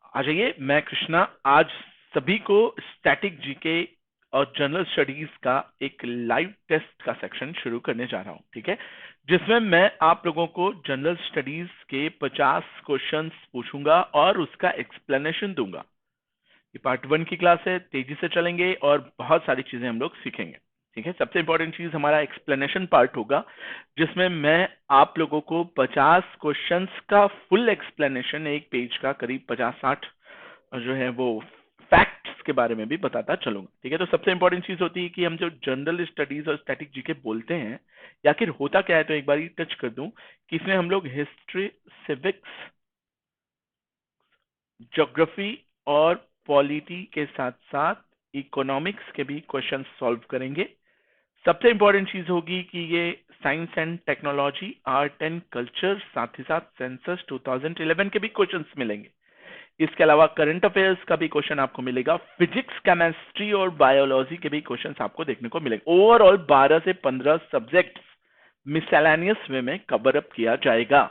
आ जाइए, मैं कृष्णा आज सभी को स्टैटिक जीके और जनरल स्टडीज का एक लाइव टेस्ट का सेक्शन शुरू करने जा रहा हूं, ठीक है, जिसमें मैं आप लोगों को जनरल स्टडीज के 50 क्वेश्चंस पूछूंगा और उसका एक्सप्लेनेशन दूंगा। ये पार्ट 1 की क्लास है, तेजी से चलेंगे और बहुत सारी चीजें हम लोग सीखेंगे। ठीक है, सबसे इंपॉर्टेंट चीज हमारा एक्सप्लेनेशन पार्ट होगा, जिसमें मैं आप लोगों को 50 क्वेश्चंस का फुल एक्सप्लेनेशन, एक पेज का करीब 50-60 जो है वो फैक्ट्स के बारे में भी बताता चलूंगा। ठीक है, तो सबसे इंपॉर्टेंट चीज होती है कि हम जो जनरल स्टडीज और स्टैटिक जीके बोलते हैं, या फिर होता क्या है, तो एक बार टच कर दूं कि इसमें हम लोग हिस्ट्री, सिविक्स, ज्योग्राफी और पॉलिटी के साथ साथ इकोनॉमिक्स के भी क्वेश्चन सॉल्व करेंगे। सबसे इंपॉर्टेंट चीज होगी कि ये science and technology, art and culture, साथ ही साथ सेंसस 2011 के भी क्वेश्चंस मिलेंगे। इसके अलावा करंट अफेयर्स का भी क्वेश्चन आपको मिलेगा, फिजिक्स, केमिस्ट्री और बायोलॉजी के भी क्वेश्चंस आपको देखने को मिलेंगे। ओवरऑल 12 से 15 सब्जेक्ट्स मिसलेनियस वे में कवर अप किया जाएगा।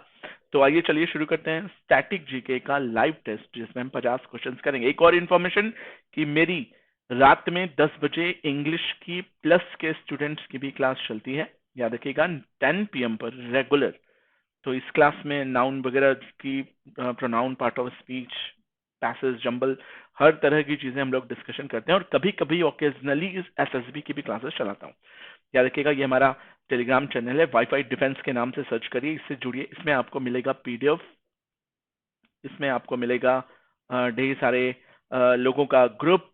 तो आइए चलिए शुरू करते हैं स्टैटिक जीके का लाइव टेस्ट, जिसमें हम 50 क्वेश्चंस करेंगे। एक और इन्फॉर्मेशन कि मेरी रात में 10 बजे इंग्लिश की प्लस के स्टूडेंट्स की भी क्लास चलती है, याद रखिएगा 10 PM पर रेगुलर। तो इस क्लास में नाउन वगैरह की, pronoun, part of speech, passage, jumble, हर तरह की चीजें हम लोग डिस्कशन करते हैं, और कभी कभी ओकेजनली इस एसएसबी की भी क्लासेस चलाता हूँ। याद रखिएगा ये हमारा टेलीग्राम चैनल है, वाईफाई डिफेंस के नाम से सर्च करिए, इससे जुड़िए। इसमें आपको मिलेगा पीडीएफ, इसमें आपको मिलेगा ढेर सारे लोगों का ग्रुप,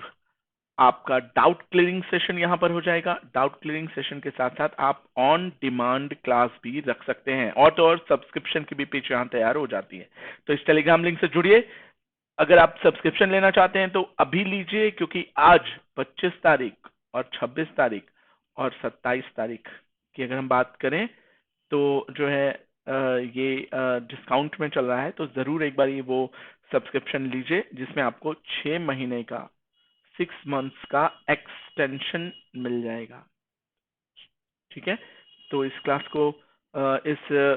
आपका डाउट क्लियरिंग सेशन यहाँ पर हो जाएगा। डाउट क्लियरिंग सेशन के साथ साथ आप ऑन डिमांड क्लास भी रख सकते हैं, और तो और सब्सक्रिप्शन की भी पेज यहाँ तैयार हो जाती है। तो इस टेलीग्राम लिंक से जुड़िए। अगर आप सब्सक्रिप्शन लेना चाहते हैं तो अभी लीजिए, क्योंकि आज 25 तारीख और 26 तारीख और 27 तारीख की अगर हम बात करें तो जो है ये डिस्काउंट में चल रहा है। तो जरूर एक बार ये वो सब्सक्रिप्शन लीजिए, जिसमें आपको 6 महीने का, 6 मंथ्स का एक्सटेंशन मिल जाएगा। ठीक है, तो इस क्लास को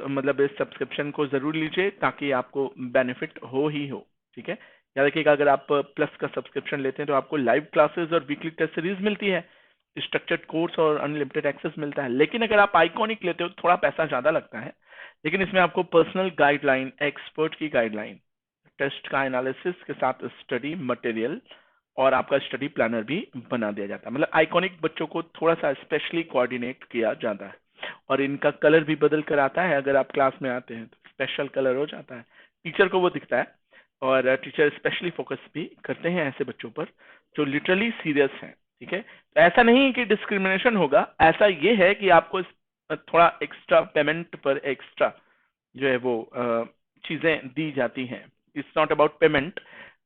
मतलब इस सब्सक्रिप्शन को जरूर लीजिए, ताकि आपको बेनिफिट हो ही हो। ठीक है, याद रखिएगा अगर आप प्लस का सब्सक्रिप्शन लेते हैं तो आपको लाइव क्लासेस और वीकली टेस्ट सीरीज मिलती है, स्ट्रक्चर्ड कोर्स और अनलिमिटेड एक्सेस मिलता है। लेकिन अगर आप आइकॉनिक लेते हो तो थोड़ा पैसा ज्यादा लगता है, लेकिन इसमें आपको पर्सनल गाइडलाइन, एक्सपर्ट की गाइडलाइन, टेस्ट का एनालिसिस के साथ स्टडी मटेरियल और आपका स्टडी प्लानर भी बना दिया जाता है। मतलब आइकॉनिक बच्चों को थोड़ा सा स्पेशली कोऑर्डिनेट किया जाता है, और इनका कलर भी बदल कर आता है। अगर आप क्लास में आते हैं तो स्पेशल कलर हो जाता है, टीचर को वो दिखता है, और टीचर स्पेशली फोकस भी करते हैं ऐसे बच्चों पर जो लिटरली सीरियस हैं। ठीक है, तो ऐसा नहीं कि डिस्क्रिमिनेशन होगा, ऐसा ये है कि आपको थोड़ा एक्स्ट्रा पेमेंट पर एक्स्ट्रा जो है वो चीजें दी जाती हैं। It's not about payment,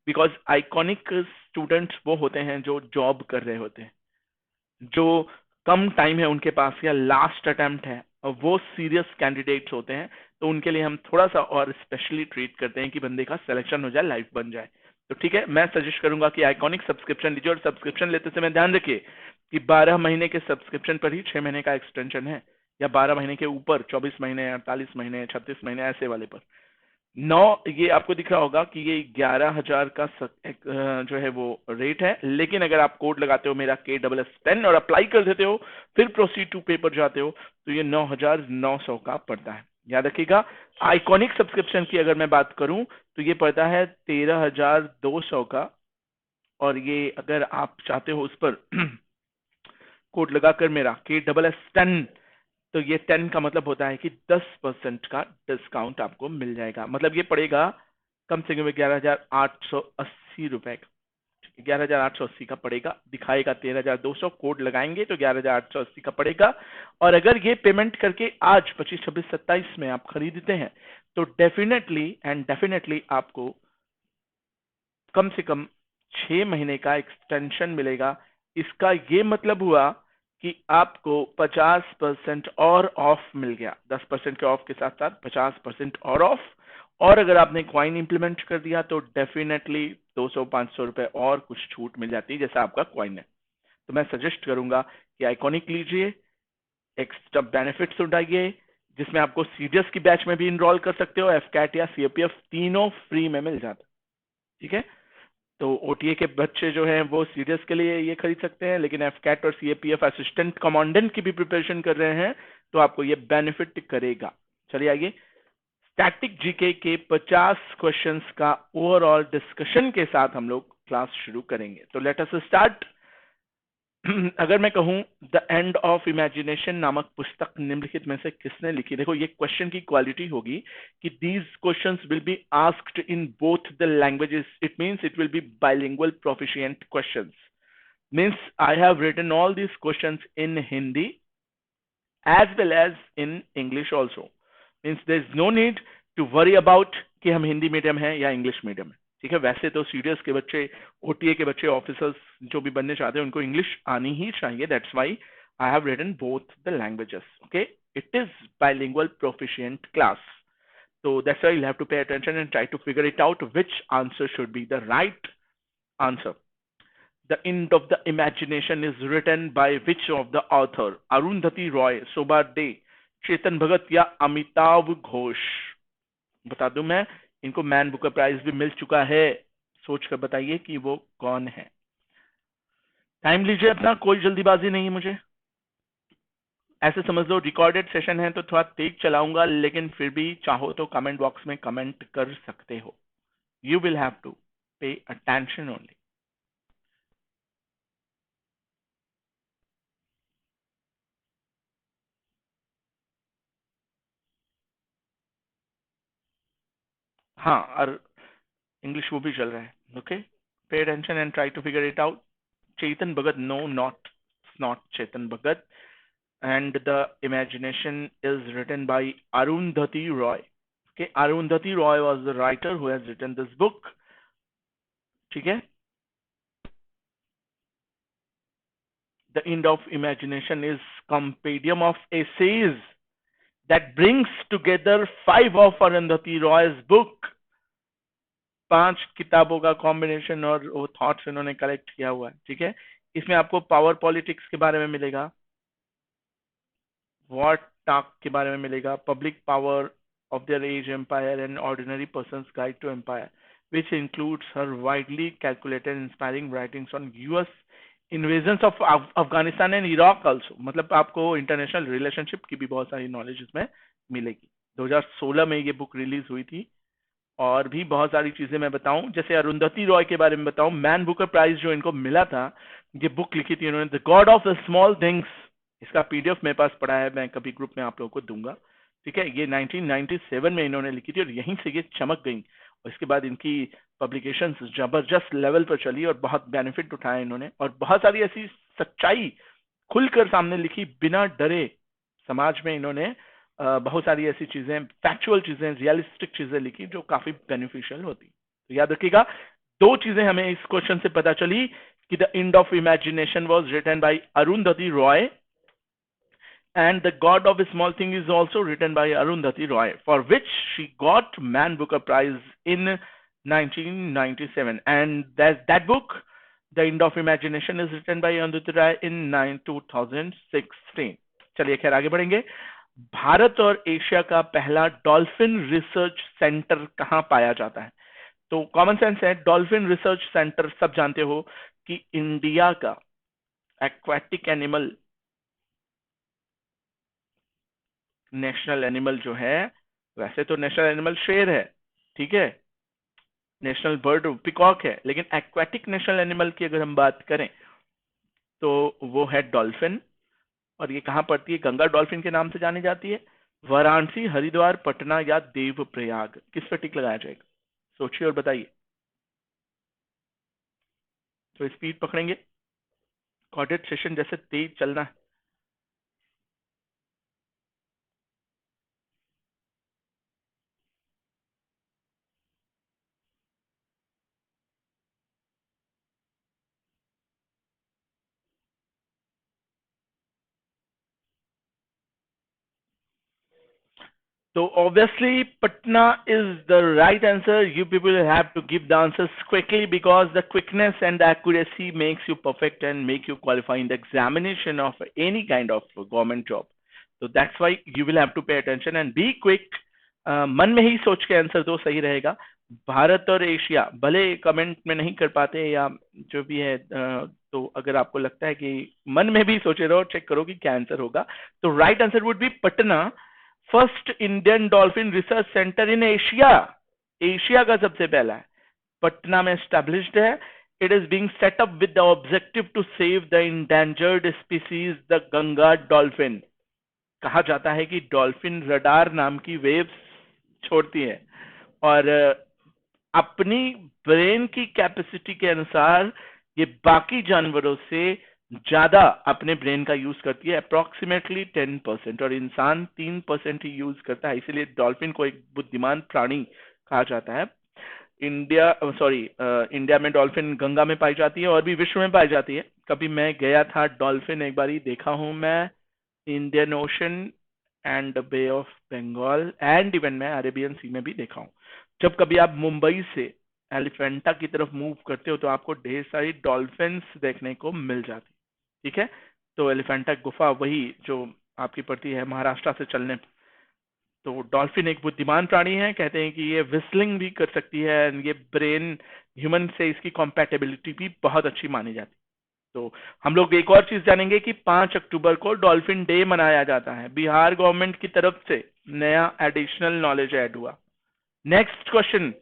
because iconic students वो होते हैं जो जॉब कर रहे होते हैं, जो कम टाइम है उनके पास या लास्ट अटेम्प्ट है, और वो सीरियस कैंडिडेट्स होते हैं। तो उनके लिए हम थोड़ा सा और स्पेशली ट्रीट करते हैं कि बंदे का सिलेक्शन हो जाए, लाइफ बन जाए। तो ठीक है, मैं सजेस्ट करूंगा कि आइकॉनिक सब्सक्रिप्शन लीजिए, और सब्सक्रिप्शन लेते समय ध्यान रखिए कि 12 महीने के सब्सक्रिप्शन पर ही 6 महीने का एक्सटेंशन है, या 12 महीने के ऊपर 24 महीने, 48 महीने, 36 महीने, ऐसे वाले पर 9। ये आपको दिख रहा होगा कि ये 11,000 का जो है वो रेट है, लेकिन अगर आप कोड लगाते हो मेरा KSS10 और अप्लाई कर देते हो, फिर प्रोसीड टू पे पर जाते हो, तो ये 9,900 का पड़ता है। याद रखिएगा, आइकॉनिक सब्सक्रिप्शन की अगर मैं बात करूं तो ये पड़ता है 13,200 का, और ये अगर आप चाहते हो उस पर कोड लगाकर मेरा KSS10, तो ये 10 का मतलब होता है कि 10% का डिस्काउंट आपको मिल जाएगा। मतलब ये पड़ेगा कम से कम 11,880 रुपए का। 11,880 का पड़ेगा, दिखाएगा 13,200, कोड लगाएंगे तो 11,880 का पड़ेगा। और अगर ये पेमेंट करके आज 25, 26, 27 में आप खरीदते हैं तो डेफिनेटली आपको कम से कम 6 महीने का एक्सटेंशन मिलेगा। इसका ये मतलब हुआ कि आपको 50% और ऑफ मिल गया, 10% के ऑफ के साथ साथ 50% और ऑफ। और अगर आपने क्वाइन इंप्लीमेंट कर दिया तो डेफिनेटली 200-500 रुपए और कुछ छूट मिल जाती है, जैसा आपका क्वाइन है। तो मैं सजेस्ट करूंगा कि आइकॉनिक लीजिए, एक्स्ट्रा बेनिफिट्स उठाइए, जिसमें आपको सीडीएस की बैच में भी इनरोल कर सकते हो, एफकैट या सीएपीएफ तीनों फ्री में मिल जाता है। ठीक है। तो ओटीए के बच्चे जो हैं वो सीरियस के लिए ये खरीद सकते हैं, लेकिन एफकैट और सीएपीएफ असिस्टेंट कमांडेंट की भी प्रिपरेशन कर रहे हैं तो आपको ये बेनिफिट करेगा। चलिए आगे, स्टैटिक जीके के 50 क्वेश्चंस का ओवरऑल डिस्कशन के साथ हम लोग क्लास शुरू करेंगे। तो लेट अस स्टार्ट। अगर मैं कहूं द एंड ऑफ इमेजिनेशन नामक पुस्तक निम्नलिखित में से किसने लिखी? देखो ये क्वेश्चन की क्वालिटी होगी कि these questions will be asked in both the languages, it means it will be bilingual proficient questions, means I have written all these questions in Hindi as well as in English also. Means there is no need to worry about कि हम Hindi medium है या English medium है। ठीक है, वैसे तो CDS के बच्चे, ओटीए के बच्चे, ऑफिसर्स जो भी बनने चाहते हैं उनको इंग्लिश आनी ही चाहिए। That's why I have written both the languages. Okay, it is bilingual proficient class, so that's why you'll have to pay attention and try to figure it out which answer should be the right answer. The End of the Imagination is written by which of the author? Arundhati Roy, Sobha Day, Chetan Bhagat या अमिताभ घोष? बता दूं मैं, इनको man Booker prize भी मिल चुका है, सोच कर बताइए कि वो कौन है। टाइम लीजिए अपना, कोई जल्दीबाजी नहीं है मुझे। ऐसे समझ लो रिकॉर्डेड सेशन है तो थोड़ा तेज चलाऊंगा, लेकिन फिर भी चाहो तो कमेंट बॉक्स में कमेंट कर सकते हो। You will have to pay attention only. हाँ, और इंग्लिश वो भी चल रहा है। Okay, pay attention and try to figure it out. Chetan Bhagat, no, not Chetan Bhagat, and the imagination is written by Arundhati Roy. Okay, Arundhati Roy was the writer who has written this book. ठीक है, The End of Imagination is compendium of essays that brings together 5 of Arundhati Roy's book. 5 किताबों का combination और वो thoughts इन्होंने collect किया हुआ है। ठीक है, इसमें आपको पावर पॉलिटिक्स के बारे में मिलेगा, वॉर टॉक के बारे में मिलेगा, public power of their age, empire, and ordinary person's guide to empire, which includes her widely calculated inspiring writings on US invasions of Afghanistan and Iraq also। मतलब आपको इंटरनेशनल रिलेशनशिप की भी बहुत सारी नॉलेज इसमें मिलेगी। 2016 में ये बुक रिलीज हुई थी। और भी बहुत सारी चीजें मैं बताऊं, जैसे अरुंधति रॉय के बारे में बताऊं, मैन बुकर प्राइज जो इनको मिला था, ये बुक लिखी थी इन्होंने, the God of the small things. इसका पीडीएफ मेरे पास पड़ा है, मैं कभी ग्रुप में आप लोगों को दूंगा। ठीक है, ये 1997 में इन्होंने लिखी थी और यहीं से ये चमक गई और इसके बाद इनकी पब्लिकेशंस जबरदस्त लेवल पर चली और बहुत बेनिफिट उठाया इन्होंने, और बहुत सारी ऐसी सच्चाई खुलकर सामने लिखी बिना डरे। समाज में इन्होंने बहुत सारी ऐसी चीजें, फैक्चुअल चीजें, रियलिस्टिक चीजें लिखी जो काफी बेनिफिशियल होती। तो याद रखिएगा, 2 चीजें हमें इस क्वेश्चन से पता चली कि the end of imagination was written by Arundhati Roy and the god of small thing is also written by Arundhati Roy, for which she got Man Booker Prize in 1997, and that book, The End of Imagination, is written by Arundhati Roy in 2016। चलिए खैर आगे बढ़ेंगे। भारत और Asia का पहला dolphin research centre कहां पाया जाता है? तो कॉमन सेंस है, डॉल्फिन रिसर्च सेंटर सब जानते हो कि इंडिया का एक्वाटिक एनिमल, नेशनल एनिमल जो है, वैसे तो नेशनल एनिमल शेर है, ठीक है, नेशनल बर्ड पिकॉक है, लेकिन एक्वाटिक नेशनल एनिमल की अगर हम बात करें तो वो है डॉल्फिन। और ये कहां पड़ती है? गंगा डॉल्फिन के नाम से जानी जाती है। वाराणसी, हरिद्वार, पटना या देवप्रयाग, किस पर टिक लगाया जाएगा? सोचिए और बताइए। तो स्पीड पकड़ेंगे, कॉर्डेड सेशन जैसे तेज चलना है। So obviously Patna is the right answer. You people have to give the answers quickly because the quickness and the accuracy makes you perfect and make you qualify in the examination of any kind of government job. So that's why you will have to pay attention and be quick. मन में ही सोच के answer दो, सही रहेगा। भारत और Asia, भले comment में नहीं कर पाते या जो भी है, तो अगर आपको लगता है कि मन में भी सोचे रहो, चेक करो कि क्या आंसर होगा। तो right answer would be Patna, first Indian dolphin research center in Asia. Asia का सबसे पहला है, पटना में एस्टेब्लिश्ड है। It is being set up with the objective to save the endangered species the Ganga dolphin. कहा जाता है कि डॉल्फिन रडार नाम की वेव्स छोड़ती है, और अपनी ब्रेन की कैपेसिटी के अनुसार ये बाकी जानवरों से ज्यादा अपने ब्रेन का यूज करती है, अप्रोक्सीमेटली 10%, और इंसान 3% ही यूज करता है। इसीलिए डॉल्फिन को एक बुद्धिमान प्राणी कहा जाता है। इंडिया में डॉल्फिन गंगा में पाई जाती है और भी विश्व में पाई जाती है। कभी मैं गया था, डॉल्फिन एक बार ही देखा हूं मैं, Indian Ocean and Bay of Bengal, and even मैं अरेबियन सी में भी देखा हूँ। जब कभी आप मुंबई से एलिफेंटा की तरफ मूव करते हो तो आपको ढेर सारी डॉल्फिन्स देखने को मिल जाती, ठीक है। तो एलिफेंटा गुफा वही जो आपकी पड़ती है महाराष्ट्र से चलने। तो डॉल्फिन एक बुद्धिमान प्राणी है, कहते हैं कि ये विस्लिंग भी कर सकती है, ये ब्रेन ह्यूमन से इसकी कॉम्पैटिबिलिटी भी बहुत अच्छी मानी जाती है। तो हम लोग एक और चीज जानेंगे कि 5 अक्टूबर को डॉल्फिन डे मनाया जाता है। बिहार गवर्नमेंट की तरफ से नया एडिशनल नॉलेज ऐड हुआ। Next question,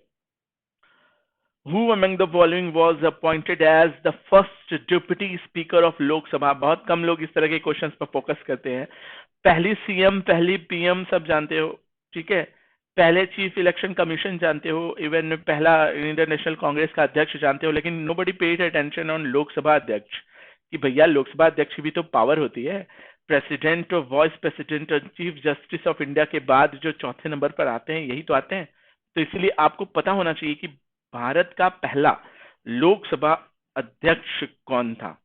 who among the following was appointed as the first deputy speaker of Lok Sabha. बहुत कम लोग इस तरह के क्वेश्चंस पर फोकस करते हैं। पहली सीएम, पहली पीएम सब जानते हो, ठीक है। पहले चीफ इलेक्शन कमीशन जानते हो, इवन पहला इंडियन नेशनल कांग्रेस का अध्यक्ष जानते हो, लेकिन nobody paid attention on Lok Sabha अध्यक्ष, कि भैया लोकसभा अध्यक्ष की भी तो पावर होती है। प्रेसिडेंट और वाइस प्रेसिडेंट और चीफ जस्टिस ऑफ इंडिया के बाद जो चौथे नंबर पर आते हैं यही तो आते हैं। तो इसलिए आपको पता होना चाहिए कि भारत का पहला लोकसभा अध्यक्ष कौन था।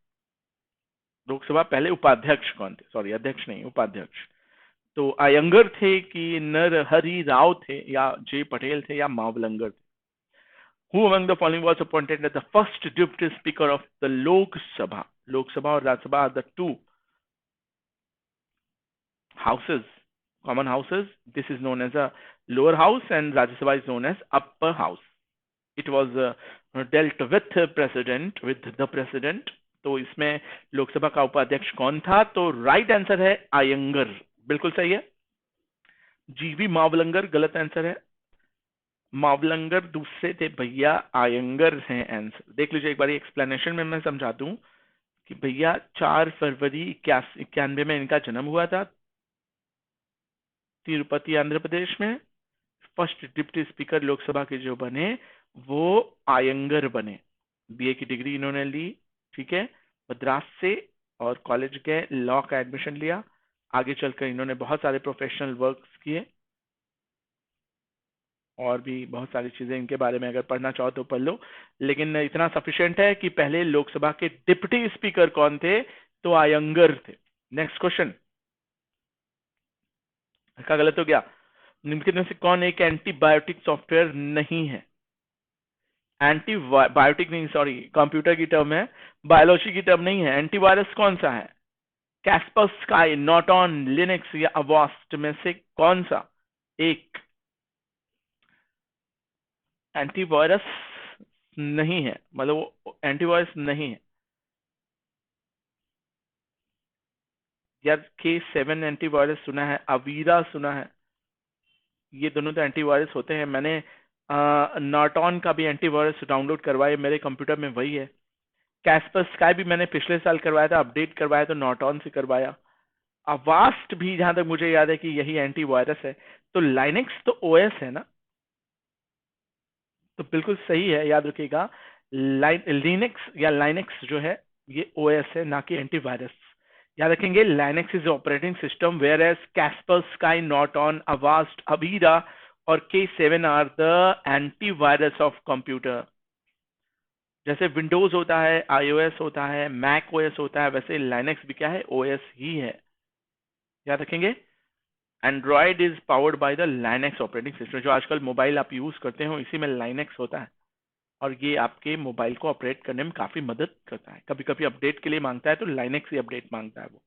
लोकसभा पहले उपाध्यक्ष कौन थे, सॉरी अध्यक्ष नहीं उपाध्यक्ष। तो अयंगर थे कि नरहरि राव थे या जे पटेल थे या मावलंगर थे। Who among the following was appointed as the first deputy speaker of the Lok Sabha? Lok Sabha or Rajya Sabha are the two houses, common houses. This is known as a lower house and Rajya Sabha is known as upper house. It was dealt with the president. तो इसमें लोकसभा का उपाध्यक्ष कौन था? तो right answer है अयंगर, बिल्कुल सही है। जीवी मावलंगर गलत आंसर है। मावलंगर दूसरे थे भैया, आयंगर हैं आंसर। देख लीजिए एक बार एक्सप्लेनेशन में मैं समझा दूं कि भैया 4 फरवरी 91 में इनका जन्म हुआ था तिरुपति आंध्र प्रदेश में। फर्स्ट डिप्टी स्पीकर लोकसभा के जो बने वो आयंगर बने। बीए की डिग्री इन्होंने ली, ठीक है, मद्रास से, और कॉलेज के लॉ का एडमिशन लिया। आगे चलकर इन्होंने बहुत सारे प्रोफेशनल वर्क्स किए, और भी बहुत सारी चीजें इनके बारे में अगर पढ़ना चाहो तो पढ़ लो, लेकिन इतना सफिशिएंट है कि पहले लोकसभा के डिप्टी स्पीकर कौन थे? तो आयंगर थे। नेक्स्ट क्वेश्चन का गलत हो गया। निम्नलिखित में से कौन एक एंटीबायोटिक सॉफ्टवेयर नहीं है? एंटीबायोटिक नहीं, सॉरी कंप्यूटर की टर्म है, बायोलॉजी की टर्म नहीं है। एंटीवायरस कौन सा है? कैस्परस्काई, नॉर्टन, लिनक्स या अवास्ट में से कौन सा एक एंटीवायरस नहीं है, मतलब वो एंटीवायरस नहीं है? यार K7 एंटीवायरस सुना है, अवीरा सुना है, ये दोनों तो एंटीवायरस होते हैं। मैंने नॉर्टन का भी एंटीवायरस डाउनलोड करवाया, मेरे कंप्यूटर में वही है। कैस्पर स्काई भी मैंने पिछले साल करवाया था, अपडेट करवाया तो नॉर्टन से करवाया। अवास्ट भी जहां तक मुझे याद है कि यही एंटीवायरस है। तो लाइनेक्स तो ओएस है ना, तो बिल्कुल सही है, याद रखिएगा। लिनक्स या लाइनेक्स जो है ये ओएस है, ना कि एंटीवायरस। याद रखेंगे, Linux is operating system, whereas Kaspersky, Norton, Avast, Avira और K7 are the antivirus of computer. जैसे विंडोज होता है, iOS होता है, मैक ओएस होता है, वैसे लाइनेक्स भी क्या है? ओएस ही है, याद रखेंगे। Android is powered by the Linux operating system. जो आजकल मोबाइल आप यूज करते हो इसी में लाइनेक्स होता है, और ये आपके मोबाइल को ऑपरेट करने में काफी मदद करता है। कभी कभी अपडेट के लिए मांगता है तो लाइनेक्स ही अपडेट मांगता है वो।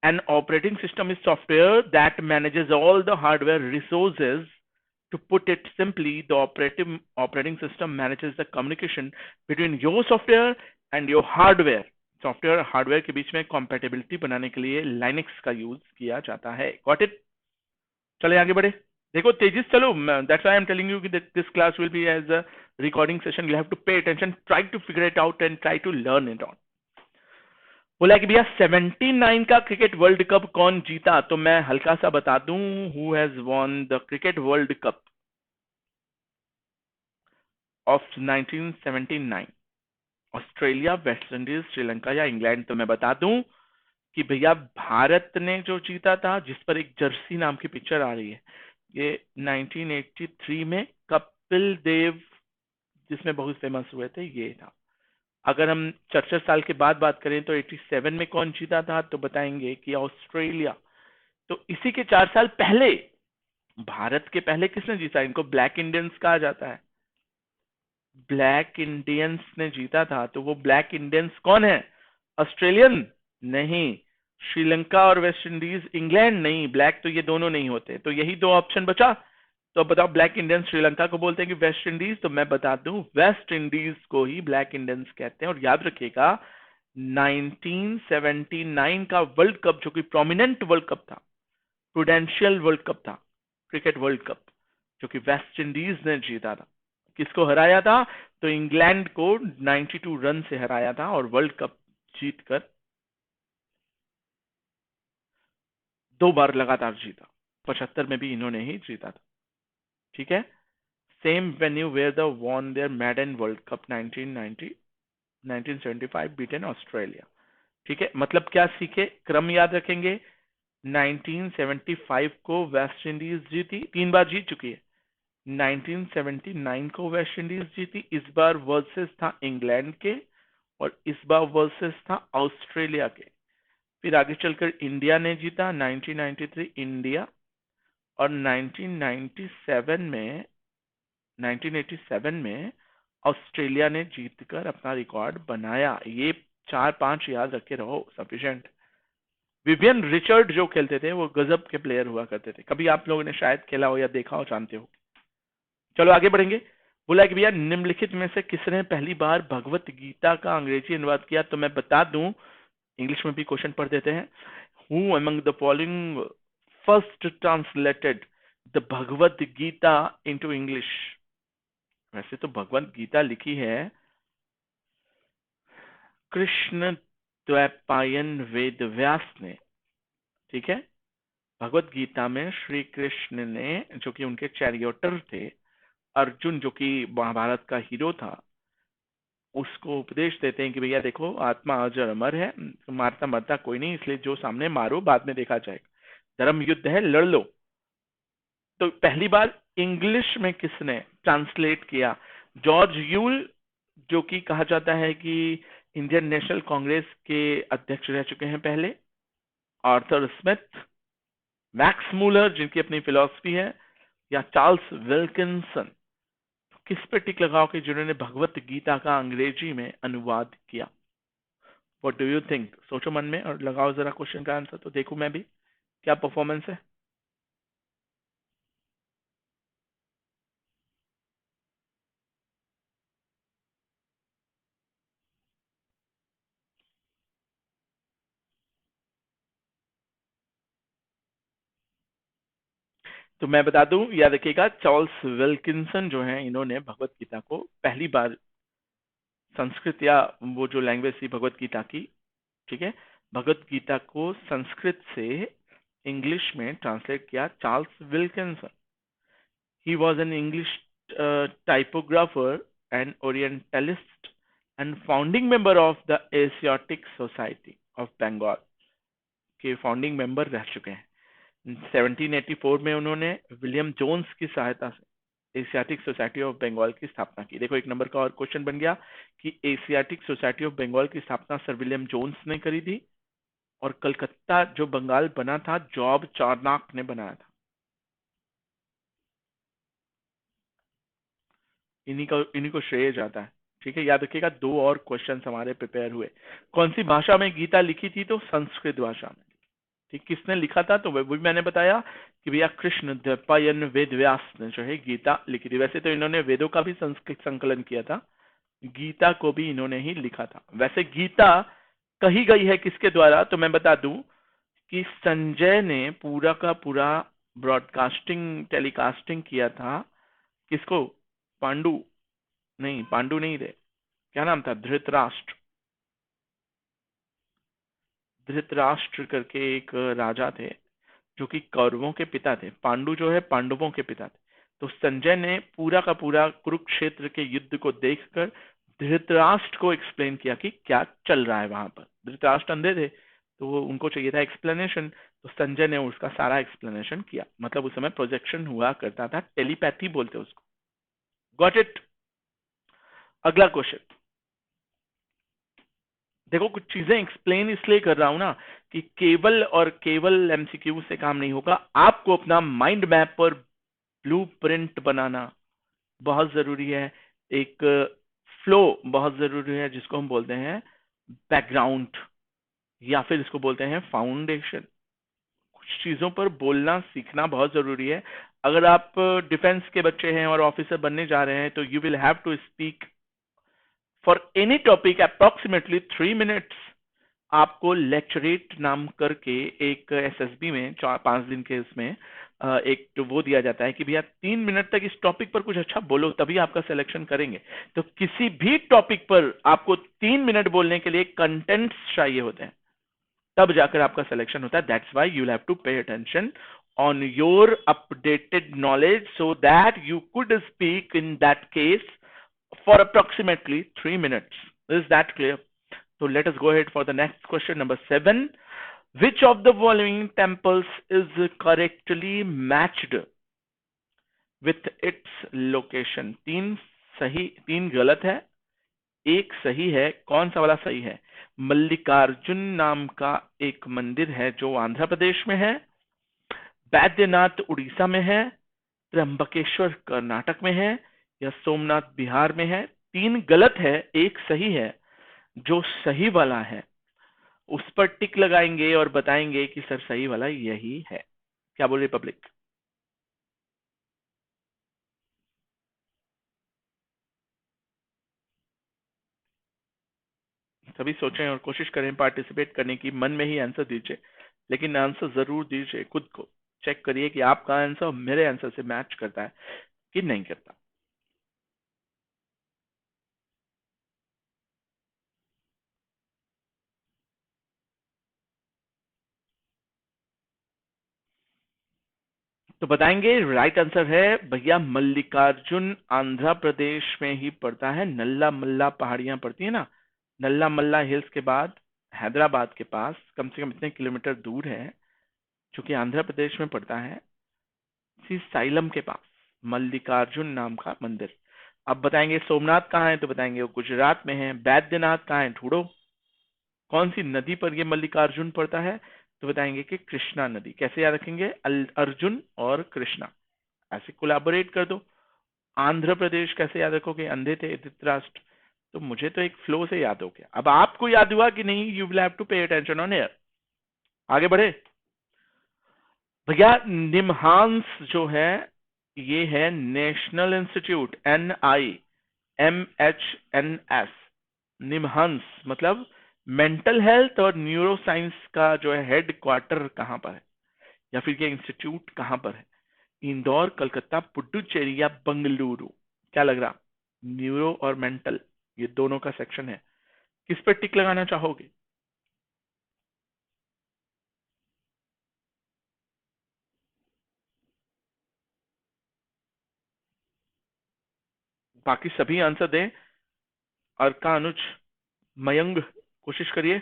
An operating system is software that manages all the hardware resources. To put it simply, the operating system manages the communication between your software and your hardware. Software और hardware के बीच में compatibility बनाने के लिए Linux का use किया जाता है. Got it? चले आगे बढ़े. देखो तेजी से चलो. That's why I am telling you कि this class will be as a recording session. You have to pay attention, try to figure it out and try to learn it on. बोला कि भैया 79 का क्रिकेट वर्ल्ड कप कौन जीता? तो मैं हल्का सा बता दूं, who has won the cricket world cup of 1979. Australia, West Indies, Sri Lanka या इंग्लैंड? तो मैं बता दूं कि भैया भारत ने जो जीता था, जिस पर एक जर्सी नाम की पिक्चर आ रही है, ये 1983 में कपिल देव जिसमें बहुत फेमस हुए थे, ये था. अगर हम 64 साल के बाद बात करें तो 87 में कौन जीता था? तो बताएंगे कि ऑस्ट्रेलिया. तो इसी के 4 साल पहले भारत के पहले किसने जीता? इनको ब्लैक इंडियंस कहा जाता है. ब्लैक इंडियंस ने जीता था. तो वो ब्लैक इंडियंस कौन है? ऑस्ट्रेलियन नहीं. श्रीलंका और वेस्ट इंडीज. इंग्लैंड नहीं. ब्लैक तो ये दोनों नहीं होते. तो यही दो ऑप्शन बचा. तो अब बताओ, ब्लैक इंडियंस श्रीलंका को बोलते हैं कि वेस्ट इंडीज? तो मैं बता दूं, वेस्ट इंडीज को ही ब्लैक इंडियंस कहते हैं. और याद रखिएगा 1979 का वर्ल्ड कप जो कि प्रोमिनेंट वर्ल्ड कप था, प्रूडेंशियल वर्ल्ड कप था, क्रिकेट वर्ल्ड कप, जो कि वेस्ट इंडीज ने जीता था. किसको हराया था? तो इंग्लैंड को 92 रन से हराया था और वर्ल्ड कप जीतकर 2 बार लगातार जीता. 75 में भी इन्होंने ही जीता था. ठीक है. Same venue where the won their maiden World Cup 1990 1975 beaten Australia. ठीक है. मतलब क्या सीखे? क्रम याद रखेंगे. 1975 को वेस्ट इंडीज जीती, 3 बार जीत चुकी है. 1979 को वेस्ट इंडीज जीती. इस बार वर्सेस था इंग्लैंड के और इस बार वर्सेस था ऑस्ट्रेलिया के. फिर आगे चलकर इंडिया ने जीता 1993 इंडिया. और 1987 में ऑस्ट्रेलिया ने जीतकर अपना रिकॉर्ड बनाया. ये 4-5 याद रखे रहो, सफिशिएंट. विवियन रिचर्ड जो खेलते थे वो गजब के प्लेयर हुआ करते थे. कभी आप लोगों ने शायद खेला हो या देखा हो, जानते हो. चलो आगे बढ़ेंगे. बोला कि भैया निम्नलिखित में से किसने पहली बार भगवत गीता का अंग्रेजी अनुवाद किया? तो मैं बता दूं, इंग्लिश में भी क्वेश्चन पढ़ देते हैं. Who among the following first translated the Bhagavad Gita into English? वैसे तो भगवत गीता लिखी है कृष्ण द्वैपायन वेद व्यास ने. ठीक है. भगवत गीता में श्री कृष्ण ने, जो कि उनके चैरियोटर थे, अर्जुन जो कि महाभारत का हीरो था, उसको उपदेश देते हैं कि भैया देखो, आत्मा अजर अमर है, मारता मरता कोई नहीं, इसलिए जो सामने मारो बाद में देखा जाएगा, धर्म युद्ध है, लड़ लो. तो पहली बार इंग्लिश में किसने ट्रांसलेट किया? जॉर्ज यूल, जो कि कहा जाता है कि इंडियन नेशनल कांग्रेस के अध्यक्ष रह चुके हैं पहले. आर्थर स्मिथ, मैक्स मूलर जिनकी अपनी फिलॉसफी है, या चार्ल्स विल्किंसन? किस पे टिक लगाओ कि जिन्होंने भगवत गीता का अंग्रेजी में अनुवाद किया? What do you think? सोचो मन में और लगाओ जरा क्वेश्चन का आंसर, तो देखूं मैं भी क्या परफॉर्मेंस है. तो मैं बता दूं, याद रखिएगा, चार्ल्स विल्किंसन जो हैं, इन्होंने भगवत गीता को पहली बार संस्कृत, या वो जो लैंग्वेज थी भगवत गीता की, ठीक है, भगवत गीता को संस्कृत से इंग्लिश में ट्रांसलेट किया Charles Wilkinson. He was an English typographer and orientalist and founding member of the Asiatic Society of Bengal के फाउंडिंग मेंबर रह चुके हैं. 1784 में उन्होंने विलियम जोन्स की सहायता से एशियाटिक सोसाइटी ऑफ बंगाल की स्थापना की. देखो एक नंबर का और क्वेश्चन बन गया कि एशियाटिक सोसाइटी ऑफ बंगाल की स्थापना सर विलियम जोन्स ने करी थी और कलकत्ता जो बंगाल बना था, जॉब चार्नक ने बनाया था. इन्हीं को श्रेय जाता है. ठीक है. याद रखिएगा, 2 और क्वेश्चन हमारे प्रिपेयर हुए. कौन सी भाषा में गीता लिखी थी? तो संस्कृत भाषा में. ठीक, किसने लिखा था? तो वो भी मैंने बताया कि भैया कृष्ण द्वैपायन वेद व्यास ने जो है गीता लिखी थी। वैसे तो इन्होंने वेदों का भी संकलन किया था, गीता को भी इन्होंने ही लिखा था। वैसे गीता कही गई है किसके द्वारा? तो मैं बता दूं कि संजय ने पूरा का पूरा ब्रॉडकास्टिंग टेलीकास्टिंग किया था। किसको? पांडु, नहीं पांडु नहीं थे, क्या नाम था? धृतराष्ट्र। धृतराष्ट्र करके एक राजा थे जो कि कौरवों के पिता थे। पांडु जो है पांडवों के पिता थे। तो संजय ने पूरा का पूरा कुरुक्षेत्र के युद्ध को देखकर धृतराष्ट्र को एक्सप्लेन किया कि क्या चल रहा है वहां पर। धृतराष्ट्र अंधे थे तो वो उनको चाहिए था एक्सप्लेनेशन, तो संजय ने उसका सारा एक्सप्लेनेशन किया। मतलब उस समय प्रोजेक्शन हुआ करता था, टेलीपैथी बोलते हैं उसको। Got it? अगला क्वेश्चन देखो, कुछ चीजें एक्सप्लेन इसलिए कर रहा हूं ना कि केवल और केवल एमसीक्यू से काम नहीं होगा, आपको अपना माइंड मैप पर ब्लूप्रिंट बनाना बहुत जरूरी है। एक फ्लो बहुत जरूरी है जिसको हम बोलते हैं बैकग्राउंड, या फिर इसको बोलते हैं फाउंडेशन। कुछ चीजों पर बोलना सीखना बहुत जरूरी है। अगर आप डिफेंस के बच्चे हैं और ऑफिसर बनने जा रहे हैं तो you will have to speak for any topic approximately 3 minutes. आपको लेक्चरेट नाम करके एक एसएसबी में 4-5 दिन के इसमें एक तो वो दिया जाता है कि भैया 3 मिनट तक इस टॉपिक पर कुछ अच्छा बोलो, तभी आपका सिलेक्शन करेंगे। तो किसी भी टॉपिक पर आपको 3 मिनट बोलने के लिए कंटेंट्स चाहिए होते हैं, तब जाकर आपका सिलेक्शन होता है। That's why you have to pay attention on your updated knowledge so that you could speak in that case for approximately 3 minutes. Is that clear? So let us go ahead for the next question, number 7. Which of the following temples is correctly matched with its location? तीन सही, तीन गलत है, एक सही है। कौन सा वाला सही है? मल्लिकार्जुन नाम का एक मंदिर है जो आंध्र प्रदेश में है, बैद्यनाथ उड़ीसा में है, त्र्यंबकेश्वर कर्नाटक में है, या सोमनाथ बिहार में है। तीन गलत है, एक सही है। जो सही वाला है उस पर टिक लगाएंगे और बताएंगे कि सर सही वाला यही है। क्या बोल रही पब्लिक? सभी सोचें और कोशिश करें पार्टिसिपेट करने की। मन में ही आंसर दीजिए, लेकिन आंसर जरूर दीजिए। खुद को चेक करिए कि आपका आंसर मेरे आंसर से मैच करता है कि नहीं करता। तो बताएंगे राइट आंसर है भैया मल्लिकार्जुन आंध्र प्रदेश में ही पड़ता है। नल्ला मल्ला पहाड़ियां पड़ती है ना, नल्ला मल्ला हिल्स के बाद हैदराबाद के पास कम से कम इतने किलोमीटर दूर है, जो कि आंध्र प्रदेश में पड़ता है, इसी साइलम के पास मल्लिकार्जुन नाम का मंदिर। अब बताएंगे सोमनाथ कहाँ है, तो बताएंगे वो गुजरात में है। बैद्यनाथ कहाँ है, ढूंढो। कौन सी नदी पर ये मल्लिकार्जुन पड़ता है, तो बताएंगे कि कृष्णा नदी। कैसे याद रखेंगे? अर्जुन और कृष्णा, ऐसे कोलैबोरेट कर दो। आंध्र प्रदेश कैसे याद रखोगे? अंधे थे धृतराष्ट्र। तो मुझे तो एक फ्लो से याद हो गया। अब आपको याद हुआ कि नहीं? You will have to pay attention on air. आगे बढ़े भैया। निमहांस जो है ये है नेशनल इंस्टीट्यूट, NIMHNS। निमहांस मतलब मेंटल हेल्थ और न्यूरो साइंस का जो है हेड क्वार्टर कहाँ पर है, या फिर ये इंस्टीट्यूट कहाँ पर है? इंदौर, कलकत्ता, पुडुचेरी या बंगलुरु? क्या लग रहा? न्यूरो और मेंटल ये दोनों का सेक्शन है, किस पर टिक लगाना चाहोगे? बाकी सभी आंसर दें। अर्का, अनुज, मयंक, कोशिश करिए।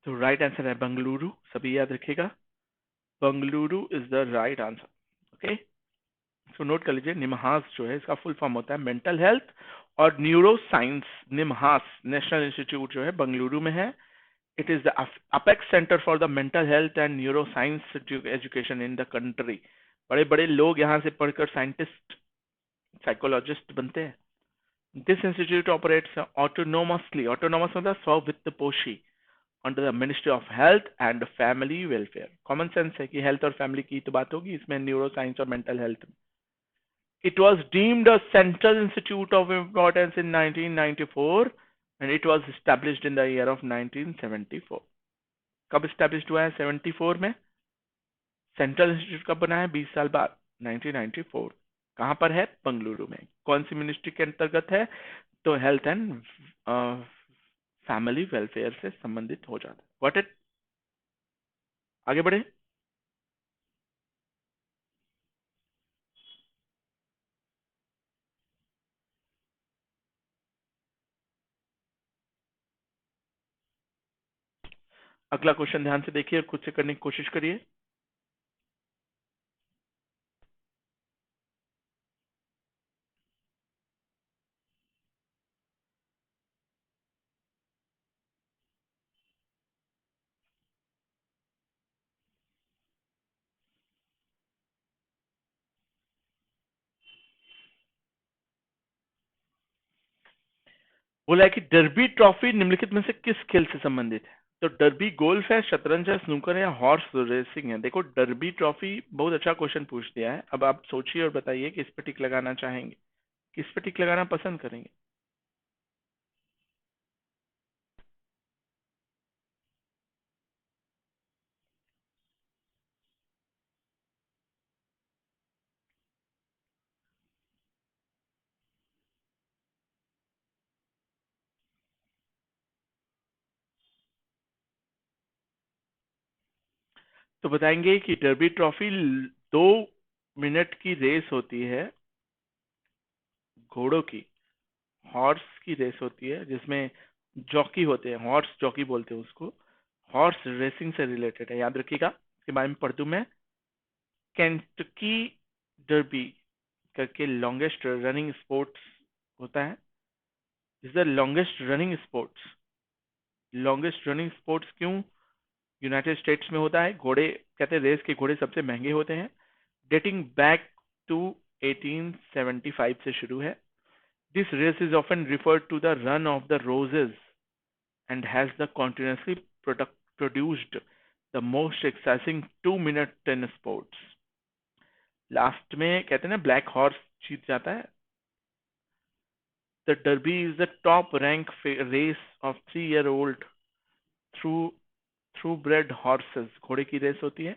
तो राइट आंसर है बंगलुरु, सभी याद रखिएगा। Bengaluru is the right answer. Okay, इसको नोट कर लीजिए, निमहांस जो है इसका फुल फॉर्म होता है मेंटल हेल्थ और neuro science. NIMHANS national institute जो है बंगलुरु में है। It is the apex centre for the mental health and neuro science education in the country. बड़े बड़े लोग यहाँ से पढ़कर साइंटिस्ट, साइकोलॉजिस्ट बनते हैं। This institute operates autonomously, autonomous मतलब स्ववित्तपोषी, under the ministry of health and family welfare. Common sense है कि हेल्थ और फैमिली की तो बात होगी इसमें, न्यूरो साइंस और mental health. It was deemed a central institute of importance in 1994 and it was established in the year of 1974. कब established हुआ है? 74 में। सेंट्रल इंस्टीट्यूट कब बना है? 20 साल बाद, 1994। कहाँ पर है? बंगलुरु में। कौन सी मिनिस्ट्री के अंतर्गत है? तो हेल्थ एंड फैमिली वेलफेयर से संबंधित हो जाता है। व्हाट इट, आगे बढ़े। अगला क्वेश्चन ध्यान से देखिए और खुद से करने की कोशिश करिए। बोला है कि डर्बी ट्रॉफी निम्नलिखित में से किस खेल से संबंधित है? तो डर्बी गोल्फ है, शतरंज है, स्नूकर है या हॉर्स रेसिंग है? देखो डर्बी ट्रॉफी बहुत अच्छा क्वेश्चन पूछ दिया है। अब आप सोचिए और बताइए किस पे टिक लगाना चाहेंगे, किस पे टिक लगाना पसंद करेंगे। तो बताएंगे कि डर्बी ट्रॉफी 2 मिनट की रेस होती है घोड़ों की, हॉर्स की रेस होती है जिसमें जॉकी होते हैं, हॉर्स जॉकी बोलते हैं उसको। हॉर्स रेसिंग से रिलेटेड है, याद रखिएगा। इसके बारे में पढ़ दूं मैं। केंटकी डर्बी करके लॉन्गेस्ट रनिंग स्पोर्ट्स होता है, is the longest running sports. Longest running sports क्यों यूनाइटेड स्टेट्स में होता है? घोड़े कहते हैं रेस के घोड़े सबसे महंगे होते हैं। डेटिंग बैक टू 1875 से शुरू है। This race is often referred to the run of the roses and has the continuously produced the most exciting 2 minute in sports. Last में कहते हैं ना ब्लैक हॉर्स जीत जाता है। The Derby is the top-ranked race of 3-year-old through thoroughbred horses. घोड़े की race होती है।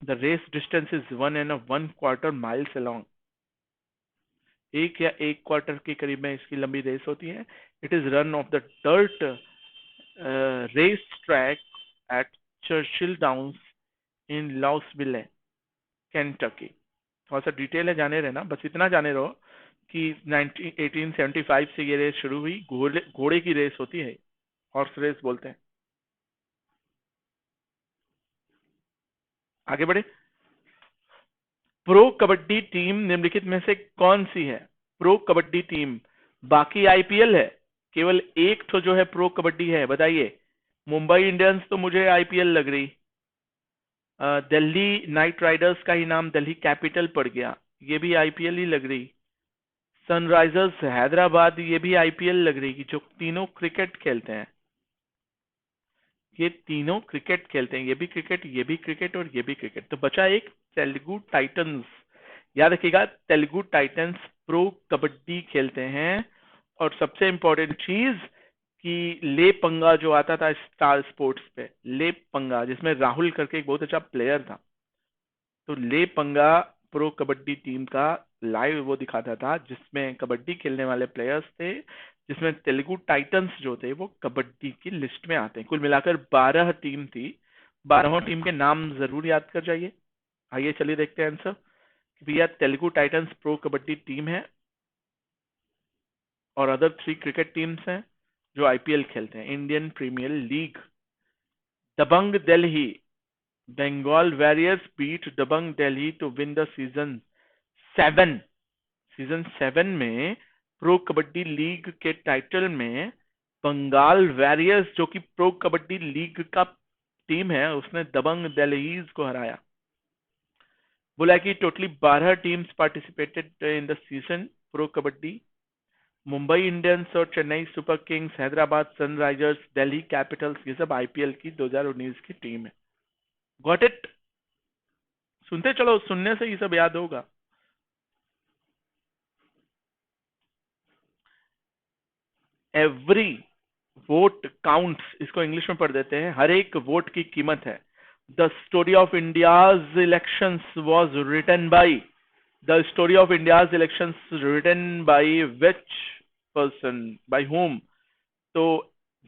The race distance is 1.25 miles long. 1 या 1 क्वार्टर के करीब में इसकी लंबी रेस होती है। It is run of the dirt race track at Churchill Downs in Louisville, Kentucky. थोड़ा सा डिटेल है, जाने रहना, बस इतना जाने रहो कि 1875 से ये रेस शुरू हुई। घोड़े की रेस होती है, हॉर्स रेस बोलते हैं। आगे बढ़े। प्रो कबड्डी टीम निम्नलिखित में से कौन सी है? प्रो कबड्डी टीम, बाकी आईपीएल है, केवल एक तो जो है प्रो कबड्डी है, बताइए। मुंबई इंडियंस तो मुझे आईपीएल लग रही, दिल्ली नाइट राइडर्स का ही नाम दिल्ली कैपिटल पड़ गया, ये भी आईपीएल ही लग रही। सनराइजर्स हैदराबाद, ये भी आईपीएल लग रही, कि जो तीनों क्रिकेट खेलते हैं। ये तीनों क्रिकेट खेलते हैं, ये भी क्रिकेट, ये भी क्रिकेट और ये भी क्रिकेट। तो बचा एक तेलुगु टाइटंस। याद रखिएगा तेलुगु टाइटंस प्रो कबड्डी खेलते हैं। और सबसे इंपॉर्टेंट चीज कि ले पंगा जो आता था स्टार स्पोर्ट्स पे, ले पंगा जिसमें राहुल करके एक बहुत अच्छा प्लेयर था, तो ले पंगा प्रो कबड्डी टीम का लाइव वो दिखाता था जिसमें कबड्डी खेलने वाले प्लेयर्स थे, जिसमें तेलुगु टाइटंस जो थे वो कबड्डी की लिस्ट में आते हैं। कुल मिलाकर 12 टीम थी। 12 टीम के नाम जरूर याद कर जाइए। आइए चलिए देखते हैं आंसर। भैया Telugu Titans pro kabaddi team है और अदर 3 क्रिकेट टीम्स हैं जो आईपीएल खेलते हैं, Indian premiere league. Dabangg Delhi, Bengal Warriors beat Dabang Delhi to win the season 7, season 7 में प्रो कबड्डी लीग के टाइटल में बंगाल वॉरियर्स जो कि प्रो कबड्डी लीग का टीम है उसने दबंग दिल्लीज को हराया। बोला कि totally 12 teams participated in the season Pro Kabaddi. Mumbai Indians और Chennai Super Kings, Hyderabad Sunrisers, Delhi Capitals, ये सब आईपीएल की 2019 की टीम है। Got it? सुनते चलो, सुनने से ये सब याद होगा। एवरी वोट काउंट्स, इसको इंग्लिश में पढ़ देते हैं, हर एक वोट की कीमत है। The story of India's elections was written by, the story of India's elections written by which person, by whom? तो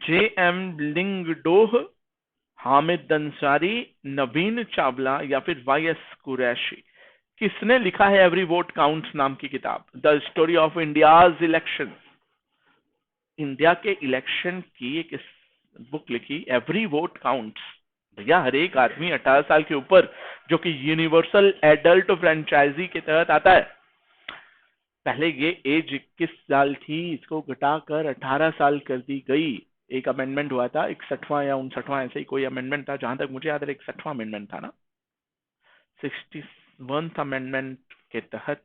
J.M. लिंगडोह, हामिद अंसारी, नवीन चावला या फिर वाई.एस. कुरैशी। किसने लिखा है एवरी वोट काउंट्स नाम की किताब? The story of India's election, India के इलेक्शन की एक बुक लिखी, एवरी वोट काउंट्स। भैया हर एक आदमी 18 साल के ऊपर जो कि यूनिवर्सल एडल्ट फ्रेंचाइजी के तहत आता है, पहले ये एज 21 साल थी, इसको घटाकर 18 साल कर दी गई। एक अमेंडमेंट हुआ था, 61वां या 59वां, ऐसे ही कोई अमेंडमेंट था, जहां तक मुझे याद है 61वां अमेंडमेंट था ना, 61th अमेंडमेंट के तहत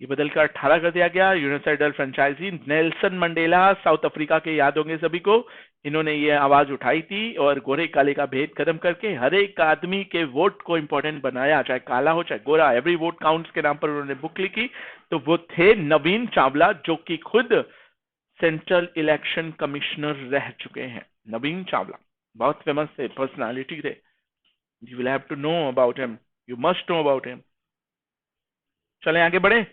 ये बदलकर 18 कर दिया गया। Universal franchise, Nelson Mandela South Africa के, याद होंगे सभी को, इन्होंने ये आवाज उठाई थी और गोरे काले का भेद खत्म करके हर एक आदमी के वोट को इंपॉर्टेंट बनाया, चाहे काला हो चाहे गोरा। एवरी वोट काउंट्स के नाम पर उन्होंने बुक लिखी। तो वो थे नवीन चावला, जो कि खुद सेंट्रल इलेक्शन कमिश्नर रह चुके हैं। नवीन चावला बहुत फेमस थे, पर्सनालिटी थे। You will have to know about him, you must know about him. चलें आगे बढ़े।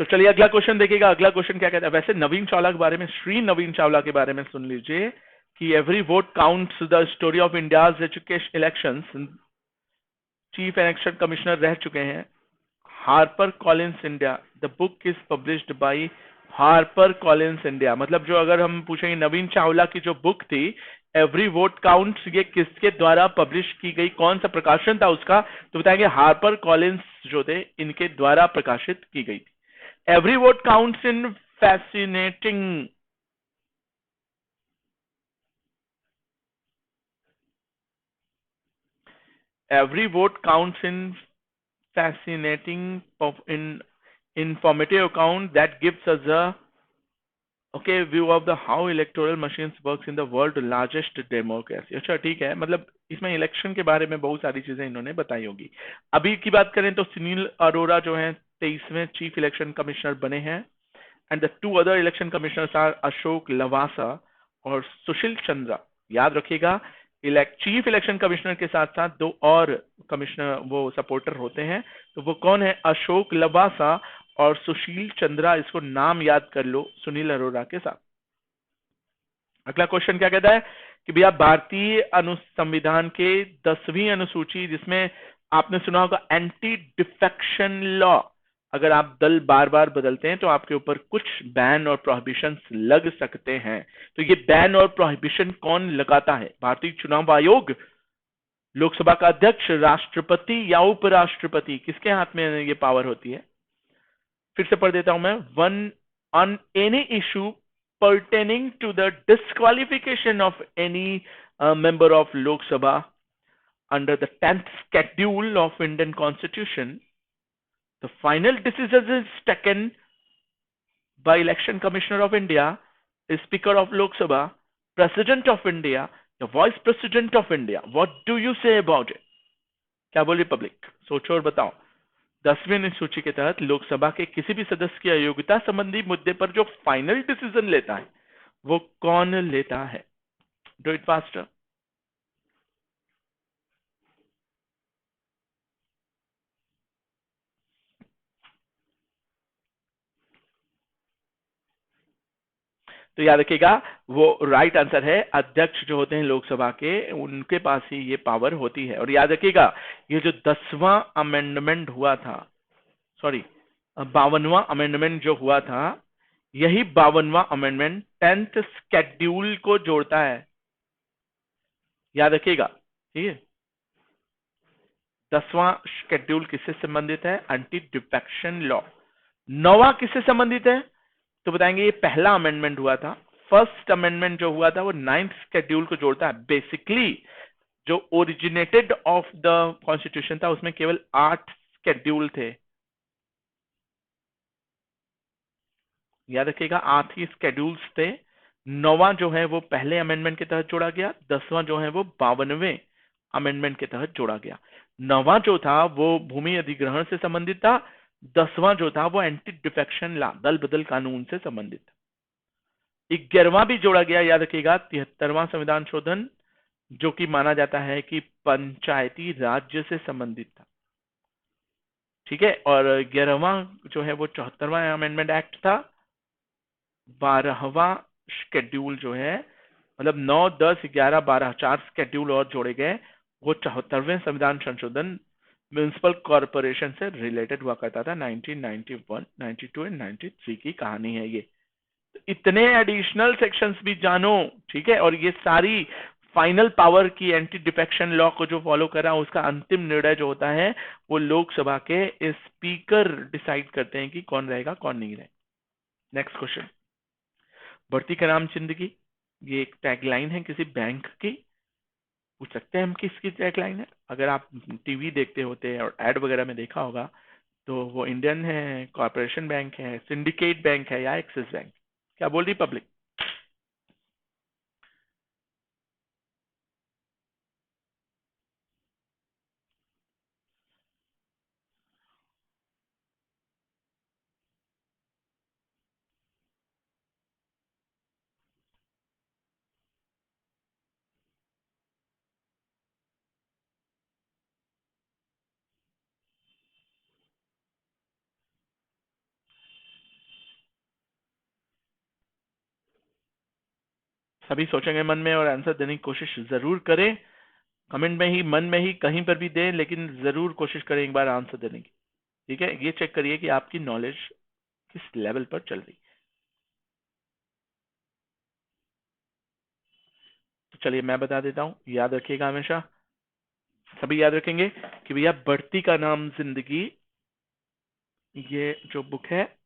तो चलिए अगला क्वेश्चन देखिएगा। अगला क्वेश्चन क्या कहता है? वैसे नवीन चावला के बारे में, श्री नवीन चावला के बारे में सुन लीजिए कि every vote counts the story of India's education elections, chief election commissioner रह चुके हैं। Harper Collins India, the book is published by Harper Collins India. मतलब जो अगर हम पूछेंगे नवीन चावला की जो बुक थी एवरी वोट काउंट्स, ये किसके द्वारा पब्लिश की गई, कौन सा प्रकाशन था उसका, तो बताएंगे हार्पर कॉलिंस जो थे इनके द्वारा प्रकाशित की गई थी। Every vote counts in fascinating, every vote counts in fascinating of in informative account that gives us a okay view of the how electoral machines works in the world largest democracy। अच्छा ठीक है, मतलब इसमें election के बारे में बहुत सारी चीजें इन्होंने बताई होगी। अभी की बात करें तो सुनील अरोड़ा जो हैं 23वें चीफ इलेक्शन कमिश्नर बने हैं। And the two other election commissioners are Ashok Lavasa और सुशील चंद्रा। याद रखिएगा, चीफ इलेक्शन कमिश्नर के साथ साथ दो और कमिश्नर वो सपोर्टर होते हैं। तो वो कौन है? अशोक लवासा और सुशील चंद्रा। इसको नाम याद कर लो सुनील अरोड़ा के साथ। अगला क्वेश्चन क्या कहता है कि भैया भारतीय संविधान के 10वीं अनुसूची, जिसमें आपने सुना होगा एंटी डिफेक्शन लॉ, अगर आप दल बार बार बदलते हैं तो आपके ऊपर कुछ बैन और प्रोहिबिशन लग सकते हैं। तो ये बैन और प्रोहिबिशन कौन लगाता है? भारतीय चुनाव आयोग, लोकसभा का अध्यक्ष, राष्ट्रपति या उपराष्ट्रपति? किसके हाथ में ये पावर होती है? फिर से पढ़ देता हूं मैं। One on any issue pertaining to the disqualification of any member of Lok Sabha under the 10th schedule of Indian Constitution, the final decision is taken by Election Commissioner of India, Speaker of Lok Sabha, President of India, the Vice President of India. What do you say about it? क्या बोली public? सोचो और बताओ। 10वीं अनुसूची के तहत लोकसभा के किसी भी सदस्य की अयोग्यता संबंधी मुद्दे पर जो फाइनल डिसीजन लेता है वो कौन लेता है? Do it faster. तो याद रखिएगा, वो राइट आंसर है। अध्यक्ष जो होते हैं लोकसभा के, उनके पास ही ये पावर होती है। और याद रखिएगा, ये जो 10वां अमेंडमेंट हुआ था, सॉरी 52वां अमेंडमेंट जो हुआ था, यही 52वां अमेंडमेंट 10th स्केड्यूल को जोड़ता है। याद रखिएगा, ठीक है। 10वां शेड्यूल किससे संबंधित है? Anti defection law. 9वां किससे संबंधित है? तो बताएंगे ये पहला अमेंडमेंट हुआ था। फर्स्ट अमेंडमेंट जो हुआ था वो 9th शेड्यूल को जोड़ता है। बेसिकली जो ओरिजिनेटेड ऑफ द कॉन्स्टिट्यूशन था उसमें केवल 8 शेड्यूल थे, याद रखिएगा 8 ही शेड्यूल्स थे। 9वां जो है वो पहले अमेंडमेंट के तहत जोड़ा गया, 10वां जो है वो 52वें अमेंडमेंट के तहत जोड़ा गया। 9वां जो था वो भूमि अधिग्रहण से संबंधित था, 10वां जो था वो एंटी डिफेक्शन लॉ दल बदल कानून से संबंधित था। 11वां भी जोड़ा गया, याद रखिएगा 73वां संविधान शोधन, जो कि माना जाता है कि पंचायती राज्य से संबंधित था। ठीक है, और 11वां जो है वो 74वां अमेंडमेंट एक्ट था। 12वां शेड्यूल जो है, मतलब 9, 10, 11, 12 4 शेड्यूल और जोड़े गए, वो 74वें संविधान संशोधन म्युनिसिपल कॉरपोरेशन से रिलेटेड हुआ करता था। 1991, 92 एंड 93 की कहानी है ये। तो इतने एडिशनल सेक्शंस भी जानो, ठीक है, और ये सारी फाइनल पावर की एंटी डिफेक्शन लॉ को जो फॉलो कर रहा है उसका अंतिम निर्णय जो होता है वो लोकसभा के स्पीकर डिसाइड करते हैं कि कौन रहेगा कौन नहीं रहेगा। नेक्स्ट क्वेश्चन, बढ़ती का नाम जिंदगी, ये एक टैगलाइन है किसी बैंक की। पूछ सकते हैं हम किसकी टैगलाइन है। अगर आप टीवी देखते होते हैं और एड वगैरह में देखा होगा तो वो इंडियन है, कॉर्पोरेशन बैंक है, सिंडिकेट बैंक है, या एक्सिस बैंक। क्या बोल रही पब्लिक? सभी सोचेंगे मन में और आंसर देने की कोशिश जरूर करें। कमेंट में ही, मन में ही, कहीं पर भी दें, लेकिन जरूर कोशिश करें एक बार आंसर देने की। ठीक है, ये चेक करिए कि आपकी नॉलेज किस लेवल पर चल रही है। तो चलिए मैं बता देता हूं, याद रखिएगा हमेशा, सभी याद रखेंगे कि भैया बढ़ती का नाम जिंदगी, ये जो बुक है,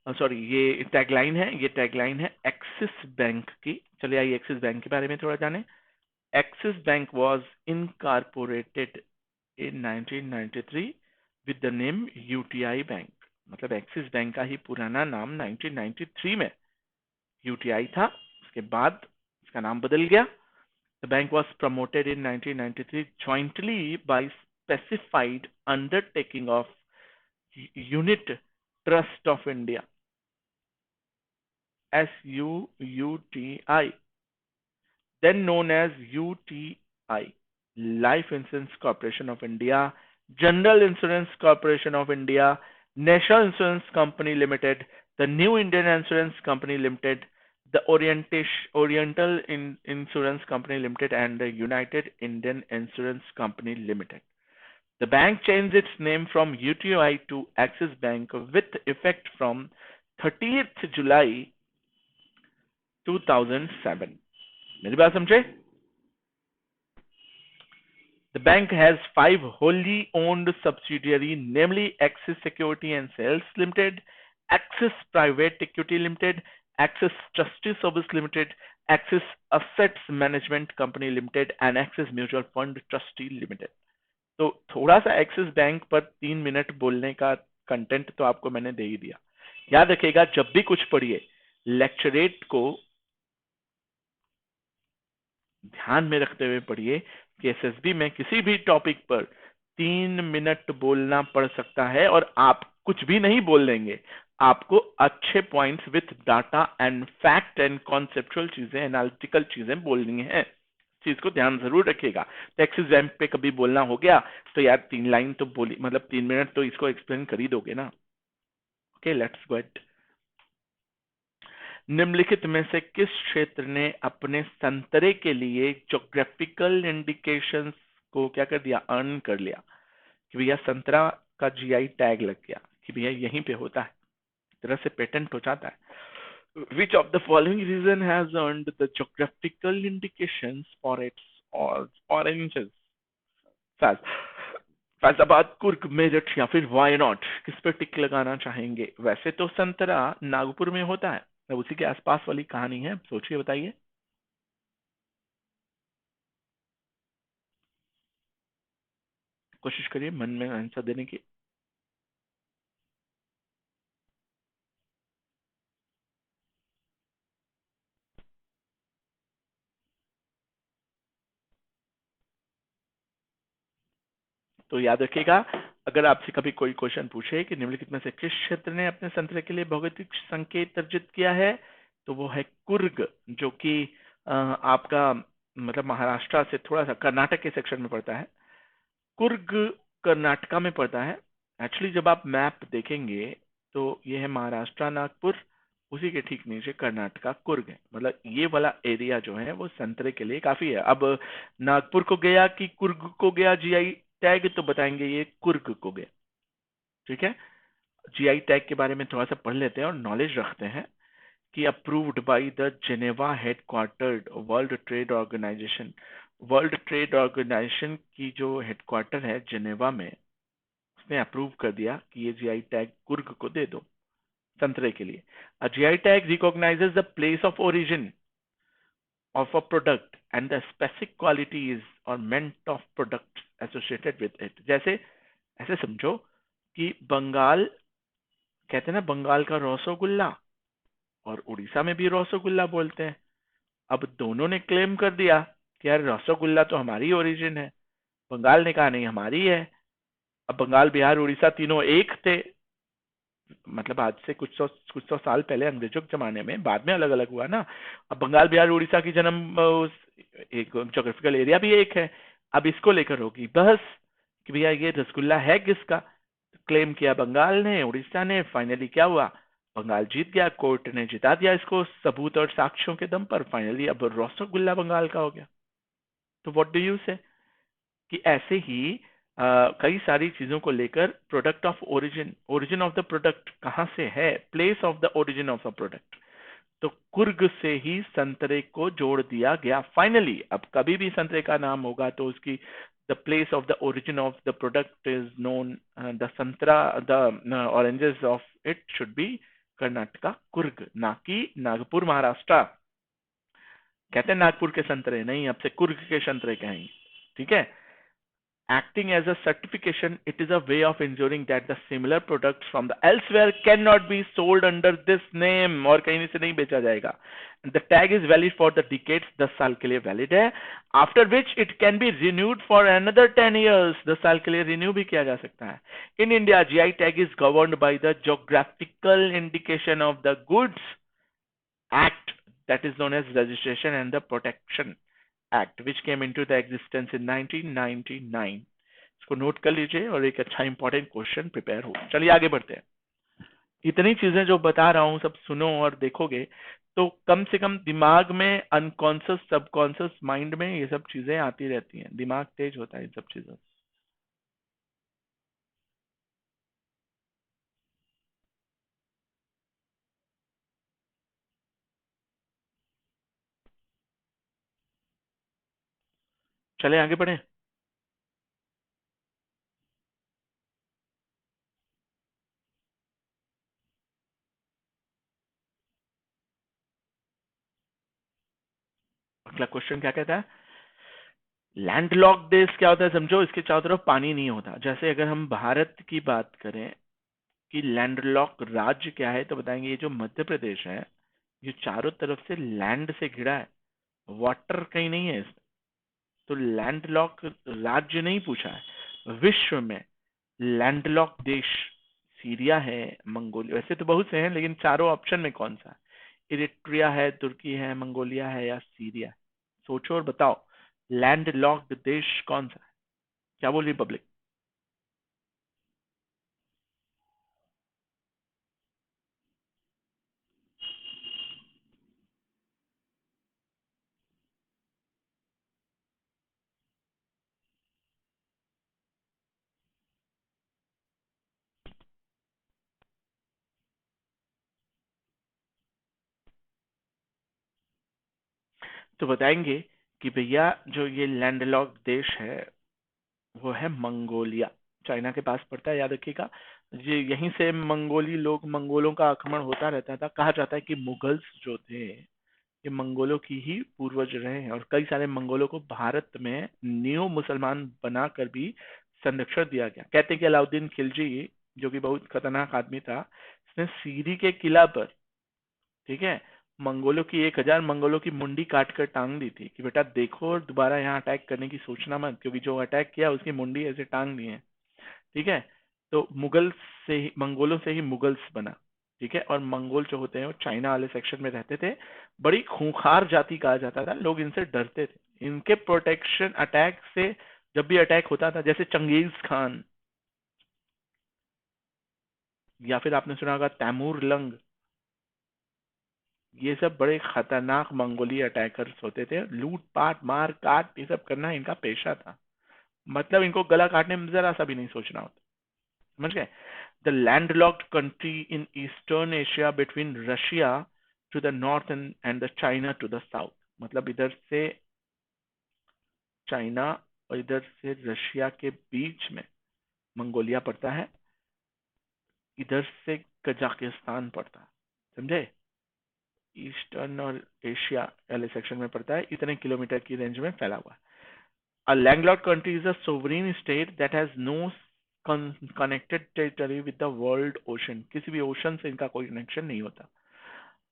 सॉरी ये टैगलाइन है, ये टैगलाइन है एक्सिस बैंक की। चलिए आइए एक्सिस बैंक के बारे में थोड़ा जाने। Axis bank was incorporated in 1993 with the name UTI bank. मतलब एक्सिस बैंक का ही पुराना नाम 1993 में UTI था, उसके बाद इसका नाम बदल गया। The bank was promoted in 1993 jointly by specified undertaking of Unit Trust of India, SUUTI, then known as UTI, Life Insurance Corporation of India, General Insurance Corporation of India, National Insurance Company Limited, the New Indian Insurance Company Limited, the Oriental Insurance Company Limited, and the United Indian Insurance Company Limited. The bank changed its name from UTI to Axis Bank with effect from 30th July 2007. मेरी बात समझे? The bank has 5 wholly owned subsidiaries, namely Axis Security and Sales Limited, Axis Private Equity Limited, Axis Trustee Service Limited, Axis Assets Management Company Limited, and Axis Mutual Fund Trustee Limited. तो थोड़ा सा axis bank पर 3 minute बोलने का content तो आपको मैंने दे ही दिया। याद रखिएगा जब भी कुछ पढ़िए, लेक्चरेट को ध्यान में रखते हुए पढ़िए कि एसएसबी में किसी भी टॉपिक पर 3 मिनट बोलना पड़ सकता है और आप कुछ भी नहीं बोल देंगे। आपको अच्छे points with data and fact and conceptual चीजें, एनालिटिकल चीजें बोलनी है। चीज को ध्यान जरूर रखिएगा। तो एक्सिस बैंक पे कभी बोलना हो गया तो यार 3 लाइन तो बोली, मतलब 3 मिनट तो इसको एक्सप्लेन कर ही दोगे ना। Okay, let's go. निम्नलिखित में से किस क्षेत्र ने अपने संतरे के लिए ज्योग्राफिकल इंडिकेशंस को क्या कर दिया, अर्न कर लिया, कि भैया संतरा का जीआई टैग लग गया कि भैया यहीं पे होता है, तरह से पेटेंट हो जाता है। Which of the following region has earned the geographical indications for its oranges? Faiz Faizabad, Coorg, Meerut या फिर वाई नॉट, किस पे टिक लगाना चाहेंगे? वैसे तो संतरा नागपुर में होता है, अब उसी के आसपास वाली कहानी है, सोचिए बताइए। कोशिश करिए मन में आंसर देने की। तो याद रखिएगा, अगर आपसे कभी कोई क्वेश्चन पूछे कि निम्नलिखित में से किस क्षेत्र ने अपने संतरे के लिए भौगोलिक संकेत अर्जित किया है, तो वो है कुर्ग, जो कि आपका मतलब महाराष्ट्र से थोड़ा सा कर्नाटक के सेक्शन में पड़ता है। कुर्ग कर्नाटका में पड़ता है। एक्चुअली जब आप मैप देखेंगे तो ये है महाराष्ट्र नागपुर, उसी के ठीक नीचे कर्नाटका कुर्ग है। मतलब ये वाला एरिया जो है वो संतरे के लिए काफी है। अब नागपुर को गया कि कुर्ग को गया जीआई टैग, तो बताएंगे ये कुर्ग को गया। ठीक है, जीआई टैग के बारे में थोड़ा सा पढ़ लेते हैं और नॉलेज रखते हैं कि approved by the Geneva headquartered world trade organisation. World trade organisation की जो हेडक्वार्टर है जेनेवा में, उसने अप्रूव कर दिया कि ये जीआई टैग कुर्ग को दे दो संतरे के लिए। A GI tag recognizes the place of origin of a product and the specific qualities or meant of product associated with it। जैसे ऐसे समझो कि बंगाल, कहते हैं ना बंगाल का रसगुल्ला, और उड़ीसा में भी रसगुल्ला बोलते हैं। अब दोनों ने क्लेम कर दिया कि यार रसगुल्ला तो हमारी ओरिजिन है, बंगाल ने कहा नहीं हमारी है। अब बंगाल बिहार उड़ीसा तीनों एक थे, मतलब आज से कुछ सौ साल पहले अंग्रेजों के जमाने में, बाद में अलग अलग हुआ ना। अब बंगाल बिहार उड़ीसा की जन्म एक जोग्राफिकल एरिया भी एक है। अब इसको लेकर होगी बहस कि भैया ये रसगुल्ला है किसका। क्लेम किया बंगाल ने, उड़ीसा ने, फाइनली क्या हुआ, बंगाल जीत गया, कोर्ट ने जिता दिया इसको सबूत और साक्ष्यों के दम पर। फाइनली अब रसगुल्ला बंगाल का हो गया। तो व्हाट डू यू से कि ऐसे ही कई सारी चीजों को लेकर product of origin, origin of the product कहाँ से है, place of the origin of the product, तो कुर्ग से ही संतरे को जोड़ दिया गया फाइनली। अब कभी भी संतरे का नाम होगा तो उसकी the place of the origin of the product is known, the संतरा, the oranges of it should be Karnataka Coorg, ना कि नागपुर महाराष्ट्र। कहते हैं नागपुर के संतरे, नहीं अब से कुर्ग के संतरे कहेंगे। ठीक है, acting as a certification, it is a way of ensuring that the similar products from the elsewhere cannot be sold under this name, और कहीं से नहीं बेचा जाएगा। The tag is valid for the decades, 10 साल के लिए valid है, after which it can be renewed for another 10 years, 10 साल के लिए renew भी किया जा सकता है। In India, GI tag is governed by the geographical indication of the goods act, that is known as registration and the protection act, which came into the existence in 1999। इसको note कर लीजिए और एक अच्छा इंपॉर्टेंट क्वेश्चन प्रिपेयर हो। चलिए आगे बढ़ते हैं। इतनी चीजें जो बता रहा हूं सब सुनो और देखोगे तो कम से कम दिमाग में, अनकॉन्शियस सबकॉन्शियस माइंड में ये सब चीजें आती रहती हैं, दिमाग तेज होता है इन सब चीजों से। चले आगे बढ़े। अगला क्वेश्चन क्या कहता है, लैंडलॉक देश क्या होता है समझो, इसके चारों तरफ पानी नहीं होता। जैसे अगर हम भारत की बात करें कि लैंडलॉक राज्य क्या है, तो बताएंगे ये जो मध्य प्रदेश है ये चारों तरफ से लैंड से घिरा है, वाटर कहीं नहीं है इसमें। तो लैंडलॉक राज्य नहीं पूछा है। विश्व में लैंडलॉक देश सीरिया है, मंगोलिया, वैसे तो बहुत से हैं लेकिन चारों ऑप्शन में कौन सा है? इरिट्रिया है, तुर्की है, मंगोलिया है या सीरिया है? सोचो और बताओ लैंडलॉक्ड देश कौन सा है। क्या बोल रही पब्लिक? तो बताएंगे कि भैया जो ये लैंडलॉक्ड देश है वो है मंगोलिया, चाइना के पास पड़ता है, याद रखिएगा। ये यहीं से मंगोली लोग, मंगोलों का आक्रमण होता रहता था। कहा जाता है कि मुगल्स जो थे ये मंगोलों की ही पूर्वज रहे हैं, और कई सारे मंगोलों को भारत में न्यू मुसलमान बनाकर भी संरक्षण दिया गया। कहते हैं कि अलाउद्दीन खिलजी, जो कि बहुत खतरनाक आदमी था, इसने सीरी के किला पर, ठीक है, मंगोलों की 1000 मंगोलों की मुंडी काट कर टांग दी थी कि बेटा देखो, और दोबारा यहाँ अटैक करने की सोचना मत, क्योंकि जो अटैक किया उसकी मुंडी ऐसे टांग दी है। ठीक है। तो मुगल से ही, मंगोलों से ही मुगल्स बना। ठीक है। और मंगोल जो होते हैं वो चाइना वाले सेक्शन में रहते थे। बड़ी खूंखार जाति कहा जाता था, लोग इनसे डरते थे। इनके प्रोटेक्शन अटैक से, जब भी अटैक होता था, जैसे चंगेज खान, या फिर आपने सुना होगा तैमूर लंग, ये सब बड़े खतरनाक मंगोली अटैकर्स होते थे। लूट पाट मार काट ये सब करना इनका पेशा था। मतलब इनको गला काटने में जरा सा भी नहीं सोचना होता। समझ गए? The landlocked country in eastern Asia between Russia to the north and the China to the south. मतलब इधर से चाइना और इधर से रशिया के बीच में मंगोलिया पड़ता है, इधर से कजाकिस्तान पड़ता है। समझे? ईस्टर्न और एशिया वाले सेक्शन में पड़ता है, इतने किलोमीटर की रेंज में फैला हुआ है। A landlocked country is a sovereign state that has no connected territory with the world ocean. किसी भी ओशन से इनका कोई कनेक्शन नहीं होता।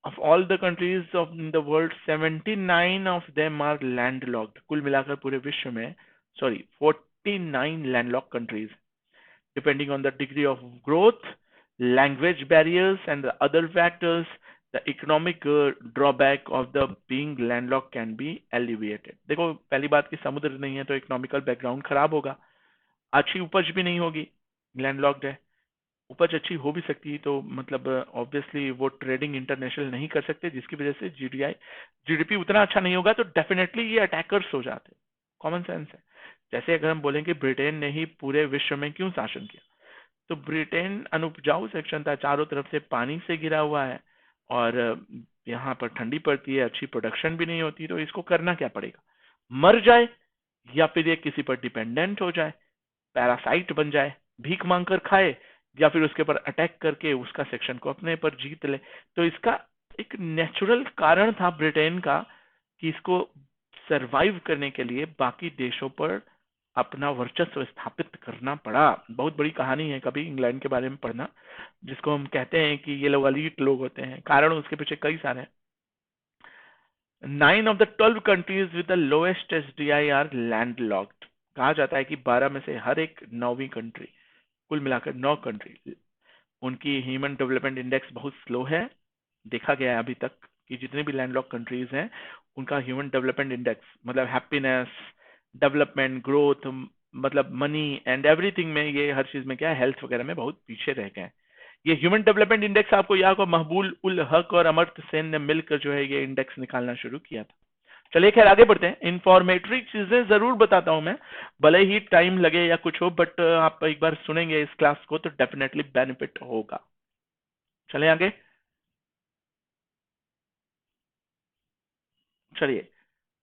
Of all the countries of in the world, 79 of them are landlocked. कुल मिलाकर पूरे विश्व में, sorry, 49 landlocked countries. Depending on the degree of growth, language barriers, and the other factors, the economic drawback of the being landlocked can be alleviated. देखो, पहली बात कि समुद्र नहीं है तो इकोनॉमिकल बैकग्राउंड खराब होगा, अच्छी उपज भी नहीं होगी। लैंडलॉक्ड है, उपज अच्छी हो भी सकती है तो मतलब ऑब्वियसली वो ट्रेडिंग इंटरनेशनल नहीं कर सकते, जिसकी वजह से जीडीपी उतना अच्छा नहीं होगा, तो डेफिनेटली ये अटैकर्स हो जाते। कॉमन सेंस है। जैसे अगर हम बोलेंगे ब्रिटेन ने ही पूरे विश्व में क्यों शासन किया, तो ब्रिटेन अनुपजाऊ सेक्शन था, चारों तरफ से पानी से घिरा हुआ है, और यहाँ पर ठंडी पड़ती है, अच्छी प्रोडक्शन भी नहीं होती, तो इसको करना क्या पड़ेगा? मर जाए, या फिर ये किसी पर डिपेंडेंट हो जाए, पैरासाइट बन जाए, भीख मांगकर खाए, या फिर उसके ऊपर अटैक करके उसका सेक्शन को अपने पर जीत ले। तो इसका एक नेचुरल कारण था ब्रिटेन का कि इसको सरवाइव करने के लिए बाकी देशों पर अपना वर्चस्व स्थापित करना पड़ा। बहुत बड़ी कहानी है, कभी इंग्लैंड के बारे में पढ़ना, जिसको हम कहते हैं कि ये लोग अलीट लोग होते हैं। कारण उसके पीछे कई सारे हैं। 9 of the 12 countries with the lowest SDI are landlocked. कहा जाता है कि 12 में से हर एक 9वीं कंट्री, कुल मिलाकर 9 कंट्री, उनकी ह्यूमन डेवलपमेंट इंडेक्स बहुत स्लो है। देखा गया है अभी तक कि जितने भी लैंडलॉक कंट्रीज हैं, उनका ह्यूमन डेवलपमेंट इंडेक्स, मतलब हैप्पीनेस, डेवलपमेंट, ग्रोथ, मतलब मनी एंड एवरीथिंग में, ये हर चीज में क्या है, हेल्थ वगैरह में बहुत पीछे रह गए हैं। ये ह्यूमन डेवलपमेंट इंडेक्स आपको याद हो, महबूल उल हक और अमर्त्य सेन ने मिलकर जो है ये इंडेक्स निकालना शुरू किया था। चलिए खैर आगे बढ़ते हैं। इंफॉर्मेटरी चीजें जरूर बताता हूं मैं, भले ही टाइम लगे या कुछ हो, बट आप एक बार सुनेंगे इस क्लास को तो डेफिनेटली बेनिफिट होगा। चले आगे। चलिए,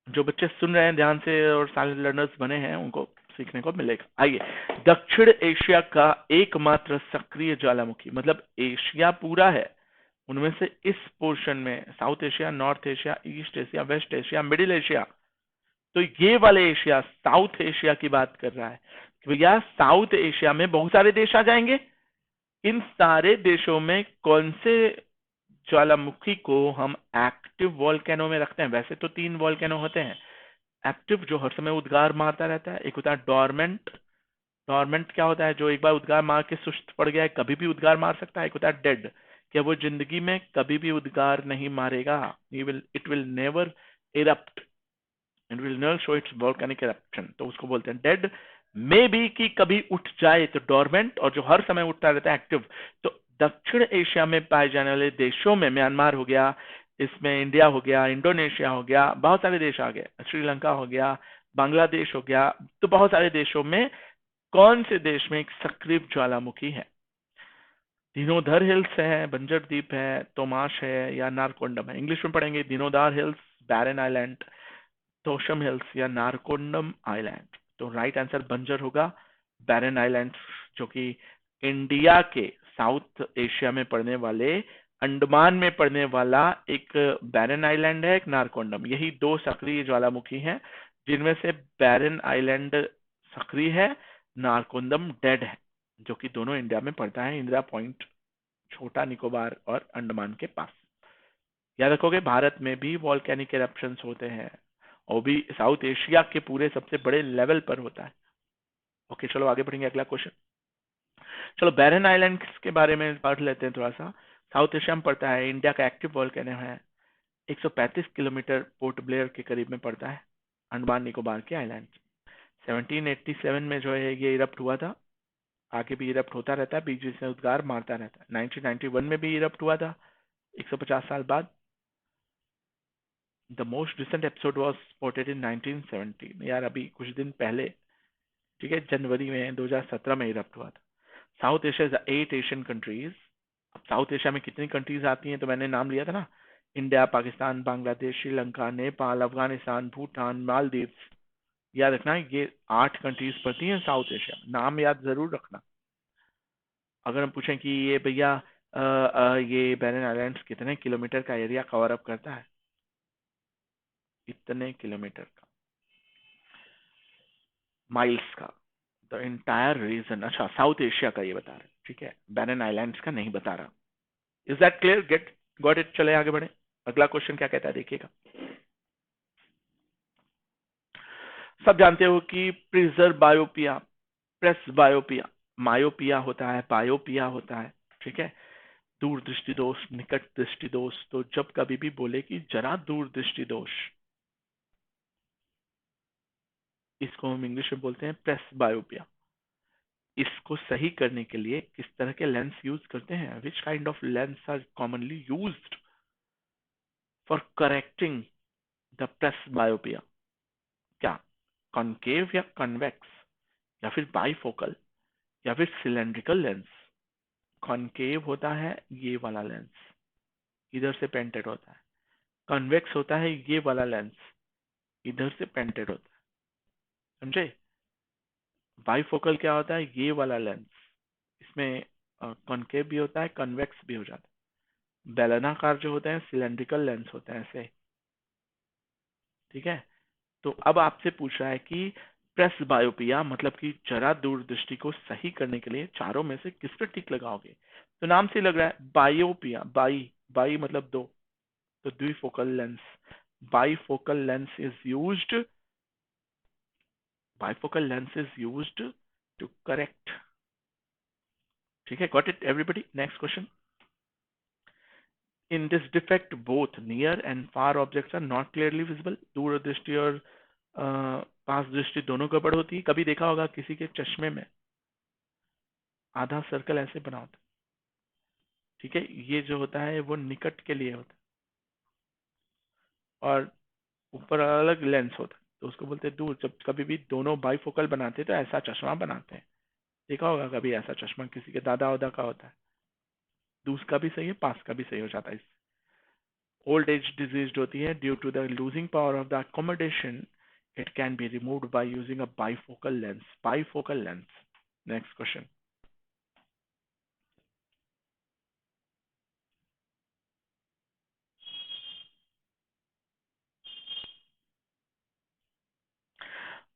जो बच्चे सुन रहे हैं ध्यान से और साइलेंट लर्नर्स बने हैं, उनको सीखने को मिलेगा। आइए, दक्षिण एशिया का एकमात्र सक्रिय ज्वालामुखी, मतलब एशिया पूरा है, उनमें से इस पोर्शन में South Asia, North Asia, East Asia, West Asia, Middle Asia, तो ये वाले एशिया, साउथ एशिया की बात कर रहा है कि भैया साउथ एशिया में बहुत सारे देश आ जाएंगे। इन सारे देशों में कौन से ज्वालामुखी को हम एक्टिव वॉल्केनो में रखते हैं? वैसे तो 3 वॉल्केनो होते हैं। एक्टिव जो हर समय उद्गार मारता रहता है, एक होता है डोरमेंट। डोरमेंट क्या होता है? जो एक बार उद्गार मार के सुस्त पड़ गया है, कभी भी उद्गार मार सकता है। एक होता है डेड, क्या वो जिंदगी में कभी भी उद्गार नहीं मारेगा, it will never erupt, it will never show it's volcanic eruption, तो उसको बोलते हैं डेड। मे बी कि कभी उठ जाए तो डोरमेंट, और जो हर समय उठता रहता है एक्टिव। तो दक्षिण एशिया में पाए जाने वाले देशों में म्यांमार हो गया, इसमें इंडिया हो गया, इंडोनेशिया हो गया, बहुत सारे देश आ गए, श्रीलंका हो गया, बांग्लादेश हो गया, तो बहुत सारे देशों में कौन से देश में एक सक्रिय ज्वालामुखी है? दिनोदार हिल्स है, बंजर द्वीप है, तोमाश है, या नारकोंडम है? इंग्लिश में पढ़ेंगे, दिनोदार हिल्स, बैरन आइलैंड, तोशम हिल्स, या नारकोंडम आइलैंड। तो राइट आंसर बंजर होगा। बैरन आइलैंड, जो कि इंडिया के साउथ एशिया में पड़ने वाले, अंडमान में पड़ने वाला एक बैरन आइलैंड है, एक नारकोंडम। यही दो सक्रिय ज्वालामुखी हैं, जिनमें से बैरन आइलैंड सक्रिय है, नारकोंडम डेड है, जो कि दोनों इंडिया में पड़ता है, इंदिरा पॉइंट, छोटा निकोबार और अंडमान के पास। याद रखोगे भारत में भी वॉल्केनिक एरप्शंस होते हैं, और भी साउथ एशिया के पूरे सबसे बड़े लेवल पर होता है। ओके, चलो आगे बढ़ेंगे, अगला क्वेश्चन। चलो बैरन आइलैंड्स के बारे में पढ़ लेते हैं थोड़ा सा। साउथ एशिया में पड़ता है, इंडिया का एक्टिव वॉल्केनो है, 135 किलोमीटर पोर्ट ब्लेयर के करीब में पड़ता है, अंडमान निकोबार के आइलैंड। 1787 में जो है ये इरप्ट हुआ था, आगे भी इरप्ट होता रहता है, बीच बीच में उद्गार मारता रहता है। 1991 में भी इरप्ट हुआ था, 150 साल बाद। The most recent episode was spotted in 1970, यार अभी कुछ दिन पहले, ठीक है, जनवरी में 2017 में इरप्ट हुआ था। South Asia 8 Asian countries. अब साउथ एशिया में कितनी कंट्रीज आती हैं, तो मैंने नाम लिया था ना, इंडिया, पाकिस्तान, बांग्लादेश, श्रीलंका, नेपाल, अफगानिस्तान, भूटान, मालदीव्स। याद रखना ये 8 कंट्रीज पड़ती हैं साउथ एशिया में, नाम याद जरूर रखना। अगर हम पूछें कि ये भैया ये बैरन आइलैंड्स कितने किलोमीटर का एरिया कवर अप करता है, इतने किलोमीटर का, माइल्स का, द एंटायर रीजन। अच्छा, साउथ एशिया का ये बता रहे, ठीक है, बैरन आइलैंड्स का नहीं बता रहा। Is that clear? Get got it? चले आगे बढ़े, अगला क्वेश्चन क्या कहता है देखिएगा। सब जानते हो कि प्रिजर बायोपिया, प्रेस बायोपिया, मायोपिया होता है, बायोपिया होता है, ठीक है, दूरदृष्टि दोष, निकट दृष्टि दोष। तो जब कभी भी बोले कि जरा दूरदृष्टि दोष, इसको हम इंग्लिश में बोलते हैं प्रेस बायोपिया। इसको सही करने के लिए किस तरह के लेंस यूज करते हैं? Which kind of lens are commonly used for correcting the presbyopia? क्या कॉनकेव या कन्वेक्स, या फिर बाइफोकल, या फिर सिलेंड्रिकल लेंस? कॉनकेव होता है ये वाला लेंस, इधर से पेंटेड होता है। कन्वेक्स होता है ये वाला लेंस, इधर से पेंटेड होता है, समझे? बाइफोकल क्या होता है? ये वाला लेंस, इसमें कॉनकेव भी होता है, कन्वेक्स भी हो जाता है। बेलनाकार जो होते हैं सिलेंड्रिकल लेंस होते हैं ऐसे, ठीक है। तो अब आपसे पूछ रहा है कि प्रेस बायोपिया मतलब कि जरा दूरदृष्टि को सही करने के लिए चारों में से किस पर टिक लगाओगे? तो नाम से लग रहा है बायोपिया, बाई, बाई मतलब दो, तो द्विफोकल lens, bifocal lens is used, bifocal lens is used to correct, ठीक है, got it everybody? Next question. In this defect, both near and far objects are not clearly visible. दूरदृष्टि और पास दृष्टि दोनों गड़बड़ होती है। कभी देखा होगा किसी के चश्मे में आधा सर्कल ऐसे बना होता है, ठीक है, ये जो होता है वो निकट के लिए होता है, और ऊपर अलग लेंस होता है, तो उसको बोलते हैं दूर। जब कभी भी दोनों बाइफोकल बनाते हैं तो ऐसा चश्मा बनाते हैं, देखा होगा कभी ऐसा चश्मा, किसी के दादा वादा का होता है, दूर का भी सही है, पास का भी सही हो जाता है। ओल्ड एज डिजीज होती है due to the losing power of the accommodation, it can be removed by using a bifocal lens, bifocal lens. Next question.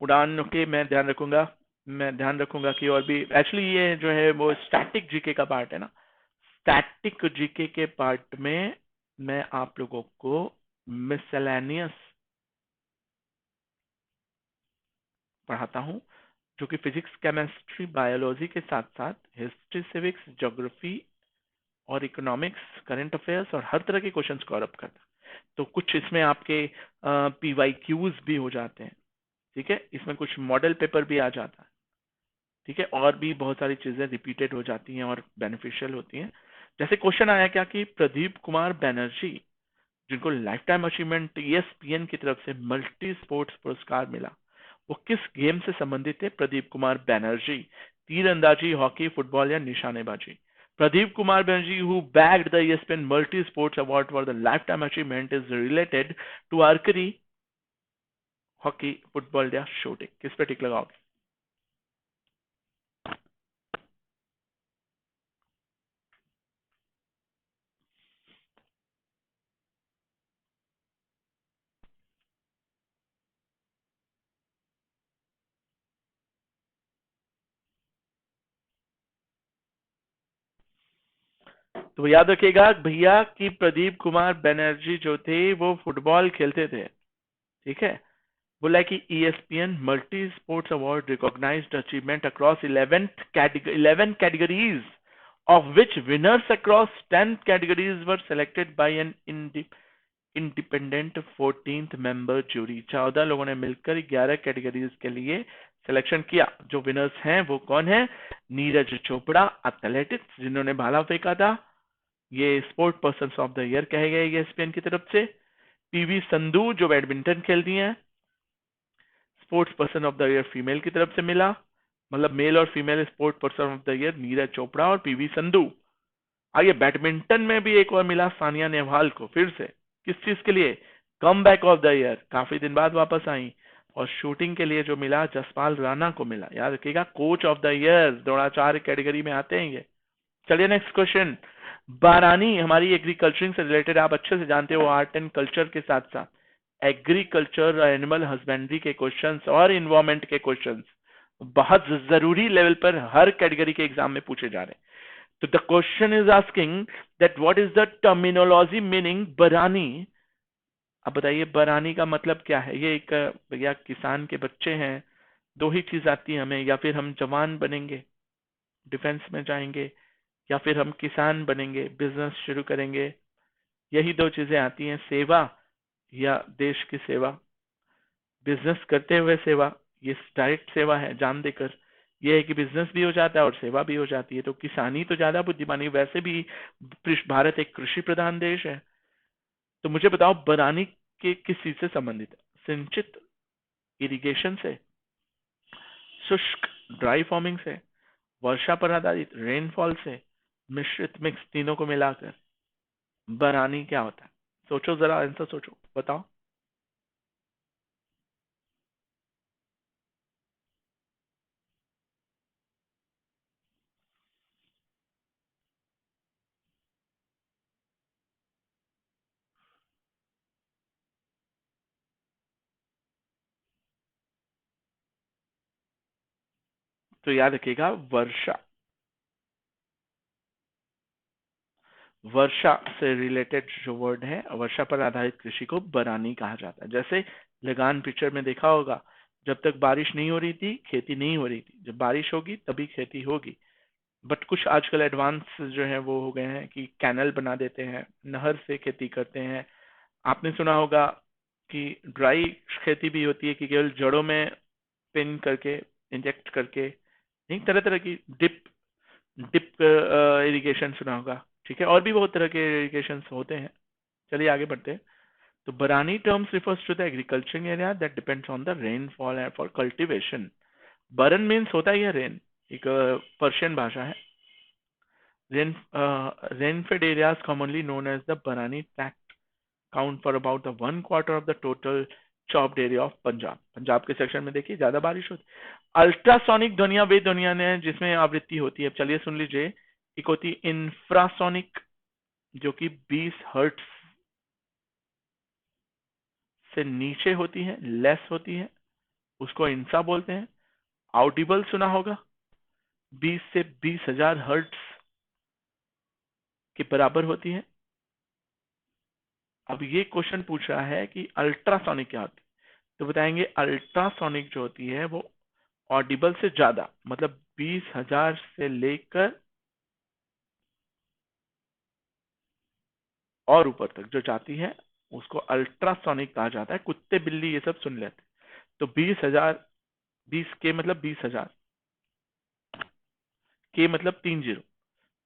उड़ान के मैं ध्यान रखूंगा, मैं ध्यान रखूंगा कि और भी, एक्चुअली ये जो है वो स्टैटिक जीके का पार्ट है ना, स्टैटिक जीके के पार्ट में मैं आप लोगों को मिसलेनियस पढ़ाता हूं, जो कि फिजिक्स, केमिस्ट्री, बायोलॉजी के साथ साथ हिस्ट्री, सिविक्स, ज्योग्राफी और इकोनॉमिक्स, करंट अफेयर्स और हर तरह के क्वेश्चंस को कवर करता है। तो कुछ इसमें आपके PYQs भी हो जाते हैं, ठीक है, इसमें कुछ मॉडल पेपर भी आ जाता है, ठीक है, और भी बहुत सारी चीजें रिपीटेड हो जाती हैं और बेनिफिशियल होती हैं। जैसे क्वेश्चन आया क्या कि प्रदीप कुमार बैनर्जी, जिनको लाइफ टाइम अचीवमेंट ESPN की तरफ से मल्टी स्पोर्ट्स पुरस्कार मिला, वो किस गेम से संबंधित थे? प्रदीप कुमार बैनर्जी, तीरंदाजी, हॉकी, फुटबॉल या निशानेबाजी? Pradeep Kumar Banerjee, who bagged the ESPN Multi Sports Award for the Lifetime Achievement, is related to archery, hockey, football या शूटिंग? किस पे टिक लगाओगे? तो याद रखिएगा भैया कि प्रदीप कुमार बनर्जी जो थे वो फुटबॉल खेलते थे, ठीक है। बोला कि ESPN multi sports award recognised achievement across 11 categories of which winners across 10 categories were selected by an independent 14th member jury. 14 लोगों ने मिलकर 11 कैटेगरीज के लिए सिलेक्शन किया। जो विनर्स हैं वो कौन है? नीरज चोपड़ा एथलेटिक्स, जिन्होंने भाला फेंका था, ये sport person of the year कहे गए ESPN की तरफ से। PV संधू जो बैडमिंटन खेलती हैं, sports person of the year female की तरफ से मिला, मतलब मेल और female sport person of the year Neeraj Chopra और PV संधू। आगे बैडमिंटन में भी एक और मिला सानिया नेहवाल को, फिर से किस चीज के लिए? Come back of the year, काफी दिन बाद वापस आई। और शूटिंग के लिए जो मिला जसपाल राणा को मिला। याद रखिएगा coach of the year, Dronacharya category में आते हैं ये। चलिए नेक्स्ट क्वेश्चन। बारानी हमारी एग्रीकल्चरिंग से रिलेटेड, आप अच्छे से जानते हो, आर्ट एंड कल्चर के साथ साथ एग्रीकल्चर, एनिमल हस्बेंड्री के क्वेश्चंस और इन्वायरमेंट के क्वेश्चंस बहुत जरूरी लेवल पर हर कैटेगरी के एग्जाम में पूछे जा रहे हैं। तो the question is asking that what is the terminology meaning बरानी। अब बताइए बरानी का मतलब क्या है? ये एक भैया किसान के बच्चे हैं, दो ही चीज आती है हमें, या फिर हम जवान बनेंगे डिफेंस में जाएंगे, या फिर हम किसान बनेंगे बिजनेस शुरू करेंगे। यही दो चीजें आती हैं, सेवा या देश की सेवा। बिजनेस करते हुए सेवा, ये डायरेक्ट सेवा है जान देकर। ये है कि बिजनेस भी हो जाता है और सेवा भी हो जाती है। तो किसानी तो ज्यादा बुद्धिमानी, वैसे भी भारत एक कृषि प्रधान देश है। तो मुझे बताओ बरानी के किस चीज से संबंधित है? सिंचित इरिगेशन से, शुष्क ड्राई फार्मिंग से, वर्षा पर आधारित रेनफॉल से, मिश्रित मिक्स तीनों को मिलाकर बरानी क्या होता है? सोचो जरा, आंसर सोचो, बताओ। तो याद रखिएगा वर्षा, वर्षा से रिलेटेड जो वर्ड है, वर्षा पर आधारित कृषि को बरानी कहा जाता है। जैसे लगान पिक्चर में देखा होगा, जब तक बारिश नहीं हो रही थी खेती नहीं हो रही थी, जब बारिश होगी तभी खेती होगी। बट कुछ आजकल एडवांस जो है वो हो गए हैं कि कैनल बना देते हैं, नहर से खेती करते हैं। आपने सुना होगा कि ड्राई खेती भी होती है कि केवल जड़ों में पिन करके, इंजेक्ट करके, नहीं, तरह तरह की डिप डिप इरिगेशन सुना होगा, ठीक है। और भी बहुत तरह के इरिगेशन होते हैं। चलिए आगे बढ़ते हैं। तो barani terms refers to the agriculture area that depends on the rainfall and for cultivation. Baran means होता ही है रेन, एक पर्शियन भाषा है। Rainfed areas commonly known as the Barani Tract count for about the 1/4 of the total chopped area of Punjab. Punjab के section में देखिए ज्यादा बारिश होती है। अल्ट्रासोनिक ध्वनिया वे ध्वनिया ने जिसमें आवृत्ति होती है, चलिए सुन लीजिए। एक होती है इंफ्रासोनिक, जो कि 20 हर्ट्ज से नीचे होती है, लेस होती है, उसको इंसा बोलते हैं। आउडिबल सुना होगा, 20 से 20,000 हर्ट्ज के बराबर होती है। अब ये क्वेश्चन पूछ रहा है कि अल्ट्रासोनिक क्या होती है, तो बताएंगे अल्ट्रासोनिक जो होती है वो ऑडिबल से ज्यादा, मतलब 20,000 से लेकर और ऊपर तक जो जाती है उसको अल्ट्रासोनिक कहा जाता है। कुत्ते बिल्ली ये सब सुन लेते हैं। तो 20,000, 20 के मतलब 20,000, के मतलब 30।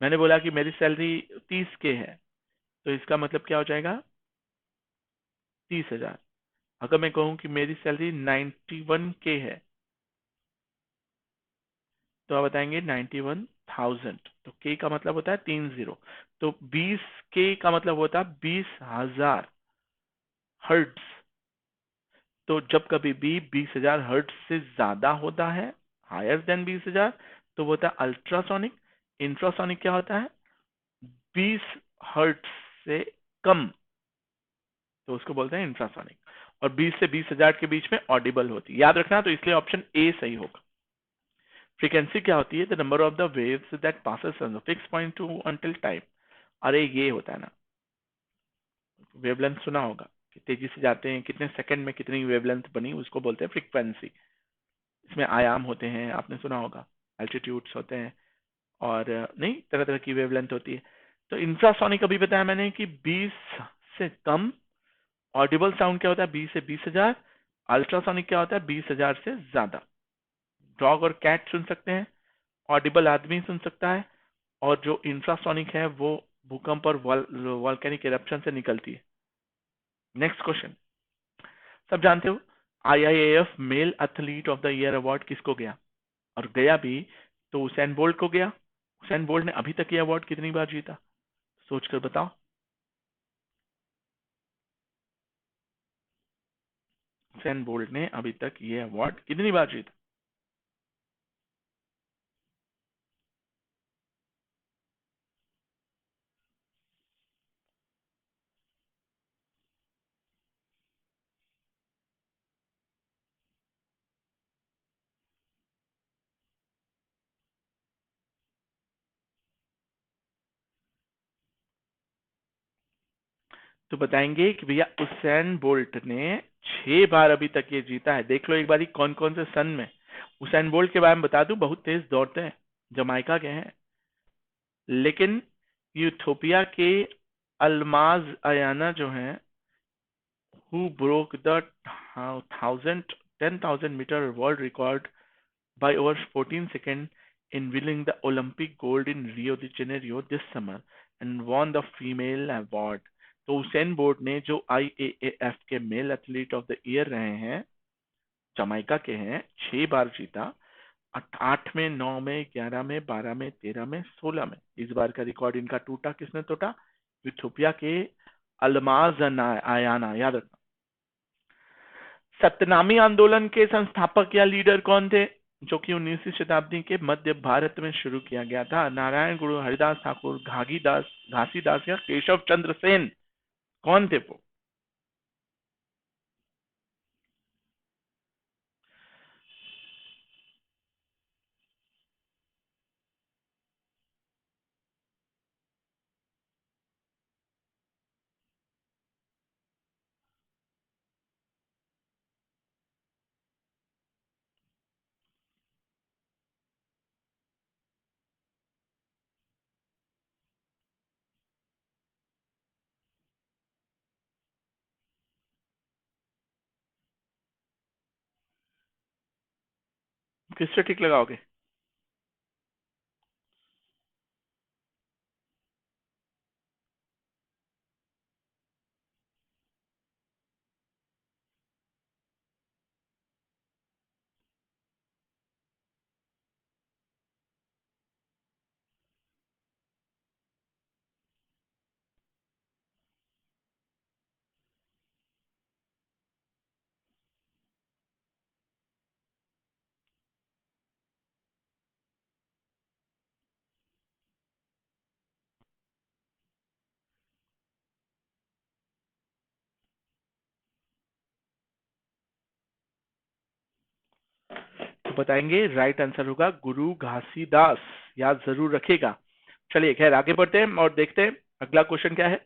मैंने बोला कि मेरी सैलरी 30 के है, तो इसका मतलब क्या हो जाएगा? 30,000। अगर मैं कहूं कि मेरी सैलरी 91 के है, तो आप बताएंगे 91,000। तो के का मतलब होता है 30। तो 20 के का मतलब होता है 20,000 हर्ट्ज। तो जब कभी भी 20,000 हर्ट्ज से ज्यादा होता है, हायर देन 20,000, तो वो होता है अल्ट्रासोनिक। इंफ्रासोनिक क्या होता है? 20 हर्ट्ज से कम, तो उसको बोलते हैं इंफ्रासोनिक। और 20 से 20,000 के बीच में ऑडिबल होती है, याद रखना। तो इसलिए ऑप्शन ए सही होगा। फ्रीक्वेंसी क्या होती है? The number of the waves that passes on the fix point two until time. अरे ये होता है ना, वेवलेंथ सुना होगा कि तेजी से जाते हैं, कितने सेकंड में कितनी वेवलेंथ बनी, उसको बोलते हैं फ्रीक्वेंसी। इसमें आयाम होते हैं, आपने सुना होगा, एल्टीट्यूड्स होते हैं, और नहीं, तरह तरह की वेवलेंथ होती है। तो इंफ्रासोनिक अभी बताया मैंने कि 20 से कम। ऑडिबल साउंड क्या होता है? 20 से 20,000। अल्ट्रासोनिक क्या होता है? 20,000 से ज्यादा। डॉग और कैट सुन सकते हैं, ऑडिबल आदमी सुन सकता है, और जो इंफ्रासोनिक है वो भूकंप और वॉल्केनिक इरप्शन से निकलती है। नेक्स्ट क्वेश्चन, सब जानते हो IIF male athlete of the year award किसको गया? और गया भी तो हुसैन बोल्ट को गया। हुसैन बोल्ट ने अभी तक ये अवार्ड कितनी बार जीता? सोचकर बताओ। हुसैन बोल्ट ने अभी तक ये अवार्ड कितनी बार जीता? तो बताएंगे कि भैया हुसैन बोल्ट ने 6 बार अभी तक ये जीता है। देख लो एक बारी कौन कौन से सन में। हुसैन बोल्ट के बारे में बता दूं, बहुत तेज दौड़ते हैं, जमाइका के हैं, लेकिन यूथोपिया के अल्माज अयाना जो हैं, who broke the 10,000 meter world record by over 14 seconds in winning the Olympic gold in Rio de Janeiro this summer and won the female award। तो हुसैन बोल्ट ने, जो आईएएएफ के male athlete of the year रहे हैं, Jamaica के हैं, 6 बार जीता। 8 में, 9 में, 11 में, 12 में, 13 में, 16 में। इस बार का रिकॉर्ड इनका टूटा, किसने टूटा? इथियोपिया के अल्माज आयाना, याद रखना। सत्यनामी आंदोलन के संस्थापक या लीडर कौन थे, जो कि 19वीं शताब्दी के मध्य भारत में शुरू किया गया था? नारायण गुरु, हरिदास ठाकुर, घासीदास या केशव चंद्र सेन? कौन थे वो? किससे टिक लगाओगे? तो बताएंगे राइट आंसर होगा गुरु घासीदास। याद जरूर रखेगा। चलिए खैर आगे बढ़ते हैं और देखते हैं अगला क्वेश्चन क्या है।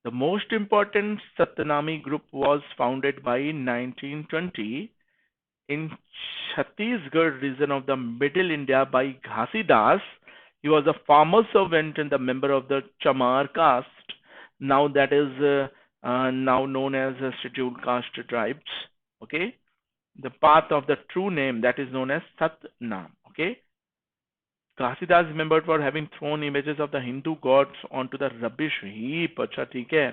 The most important Satnami group was founded by 1920 in Chhattisgarh region of the Middle India by Ghasidas. He was a farmer servant and the member of the Chamar caste. Now that is now known as scheduled caste tribes. Okay, the path of the true name that is known as Satnam. Okay, Ghasidas is remembered for having thrown images of the Hindu gods onto the rubbish heap. अच्छा ठीक है.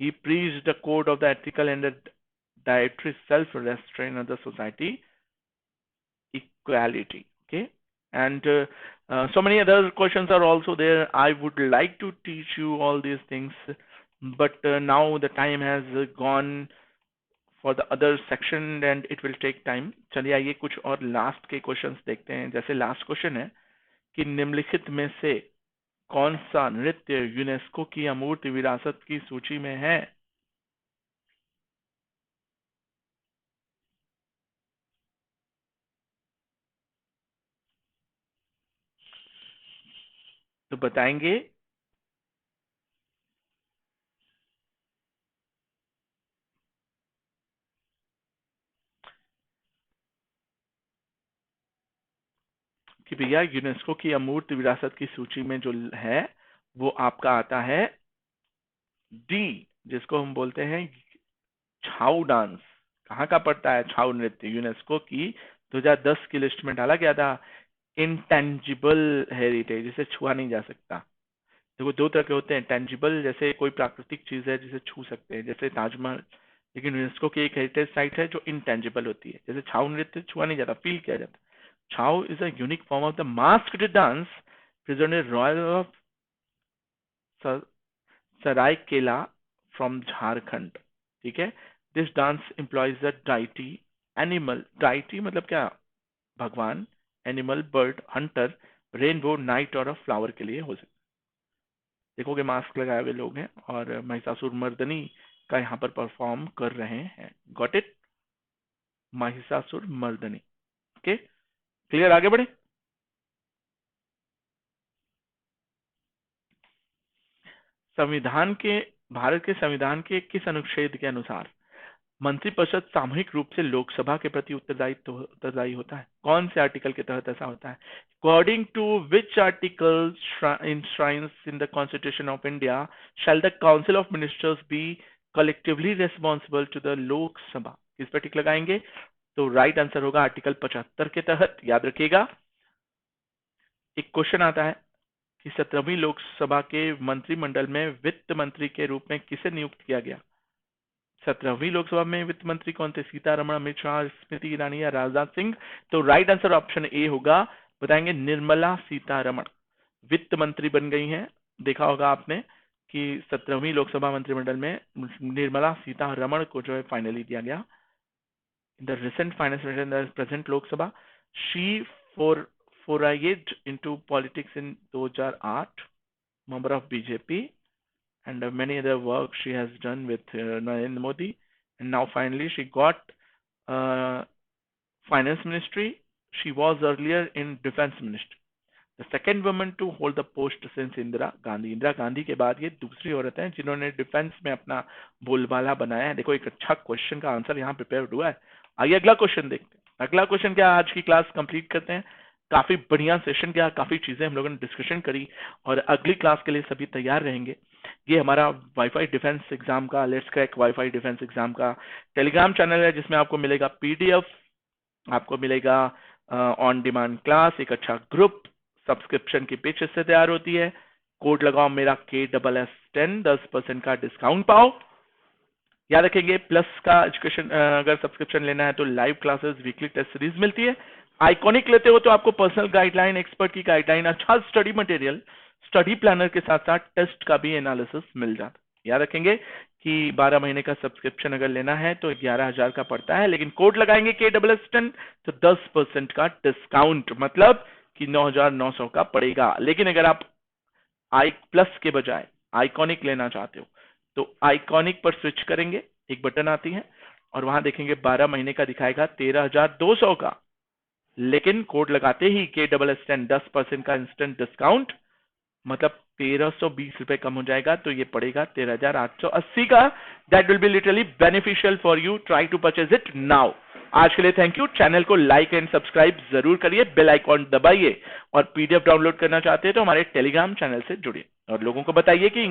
He preached the code of the ethical and the dietary self-restraint of the society, equality. Okay, and so many other questions are also there. I would like to teach you all these things, but now the time has gone for the other section and it will take time. चलिए आइए कुछ और last के questions देखते हैं। जैसे last question है कि निम्नलिखित में से कौन सा नृत्य यूनेस्को की अमूर्त विरासत की सूची में है? तो बताएंगे। कि भैया यूनेस्को की अमूर्त विरासत की सूची में जो है वो आपका आता है डी, जिसको हम बोलते हैं छाऊ डांस। कहाँ का पड़ता है छाऊ नृत्य? यूनेस्को की 2010 की लिस्ट में डाला गया था। इंटेंजिबल हेरिटेज, जिसे छुआ नहीं जा सकता। देखो दो तरह के होते हैं, टेंजिबल जैसे कोई प्राकृतिक चीज है जिसे छू सकते हैं, जैसे ताजमहल। लेकिन यूनेस्को की एक हेरिटेज साइट है जो इंटेंजिबल होती है, जैसे छाऊ नृत्य छुआ नहीं जाता, फील किया जाता। Chhau is a unique form of the masked dance presented royal of Seraikela from Jharkhand. ठीक है। This dance employs the deity animal. Deity मतलब क्या? भगवान, animal, bird, hunter, rainbow, night और फ्लावर के लिए हो सकता है। देखोगे मास्क लगाए हुए लोग हैं और महिषासुर मर्दनी का यहाँ पर परफॉर्म कर रहे हैं। Got it? Mahishasur Mardani. Okay, clear? आगे बढ़े। संविधान के भारत के संविधान के किस अनुच्छेद के अनुसार मंत्रिपरिषद सामूहिक रूप से लोकसभा के प्रति उत्तरदायी होता है? कौन से आर्टिकल के तहत ऐसा होता है? According to which article enshrines in the constitution of India shall the council of ministers be collectively responsible to the Lok Sabha? किस पर टिक लगाएंगे? तो राइट आंसर होगा आर्टिकल 75 के तहत। याद रखिएगा। एक क्वेश्चन आता है कि 17वीं लोकसभा के मंत्रिमंडल में वित्त मंत्री के रूप में किसे नियुक्त किया गया? 17वीं लोकसभा में वित्त मंत्री कौन थे? सीतारमण, अमित शाह, स्मृति ईरानी या राजनाथ सिंह? तो राइट आंसर ऑप्शन ए होगा। बताएंगे निर्मला सीतारमण वित्त मंत्री बन गई हैं। देखा होगा आपने कि 17वीं लोकसभा मंत्रिमंडल में निर्मला सीतारमण को जो है फाइनली दिया गया। In the recent finance minister in the present Lok Sabha, she forayed into politics in 2008, member of BJP, and many other work she has done with Narendra Modi. And now finally she got uh, finance ministry. She was earlier in defense ministry. The second woman to hold the post since Indira Gandhi. Indira Gandhi के बाद ये दूसरी औरत है जिन्होंने defence में अपना बोलबाला बनाया है। देखो एक अच्छा क्वेश्चन का आंसर यहाँ प्रिपेयर हुआ है। आइए अगला क्वेश्चन देखते हैं। अगला क्वेश्चन क्या, आज की क्लास कंप्लीट करते हैं। काफी बढ़िया सेशन गया, काफी चीजें हम लोगों ने डिस्कशन करी और अगली क्लास के लिए सभी तैयार रहेंगे। ये हमारा वाईफाई डिफेंस एग्जाम का, let's crack wifi defence exam का टेलीग्राम चैनल है, जिसमें आपको मिलेगा पीडीएफ, आपको मिलेगा ऑन डिमांड क्लास, एक अच्छा ग्रुप, सब्सक्रिप्शन की पेजेस से तैयार होती है। कोड लगाओ मेरा KSS10, 10% का डिस्काउंट पाओ। याद रखेंगे प्लस का एजुकेशन अगर सब्सक्रिप्शन लेना है तो live classes, weekly test series मिलती है। आइकॉनिक लेते हो तो आपको पर्सनल गाइडलाइन, एक्सपर्ट की गाइडलाइन, अच्छा स्टडी मटेरियल, स्टडी प्लानर के साथ साथ टेस्ट का भी एनालिसिस मिल जाता है। याद रखेंगे कि 12 महीने का सब्सक्रिप्शन अगर लेना है तो 11,000 का पड़ता है, लेकिन कोड लगाएंगे KSS10 तो 10% का डिस्काउंट, मतलब कि 9,900 का पड़ेगा। लेकिन अगर आप आई प्लस के बजाय आइकॉनिक लेना चाहते हो तो आइकॉनिक पर स्विच करेंगे, एक बटन आती है और वहां देखेंगे 12 महीने का दिखाएगा 13,200 का, लेकिन कोड लगाते ही KSS10 10% का इंस्टेंट डिस्काउंट, मतलब 1,320 रुपए कम हो जाएगा, तो ये पड़ेगा 13,880 का। That will be literally beneficial for you. Try to purchase it now. आज के लिए थैंक यू। चैनल को लाइक एंड सब्सक्राइब जरूर करिए, बेल आइकॉन दबाइए और पीडीएफ डाउनलोड करना चाहते हैं तो हमारे टेलीग्राम चैनल से जुड़िए और लोगों को बताइए कि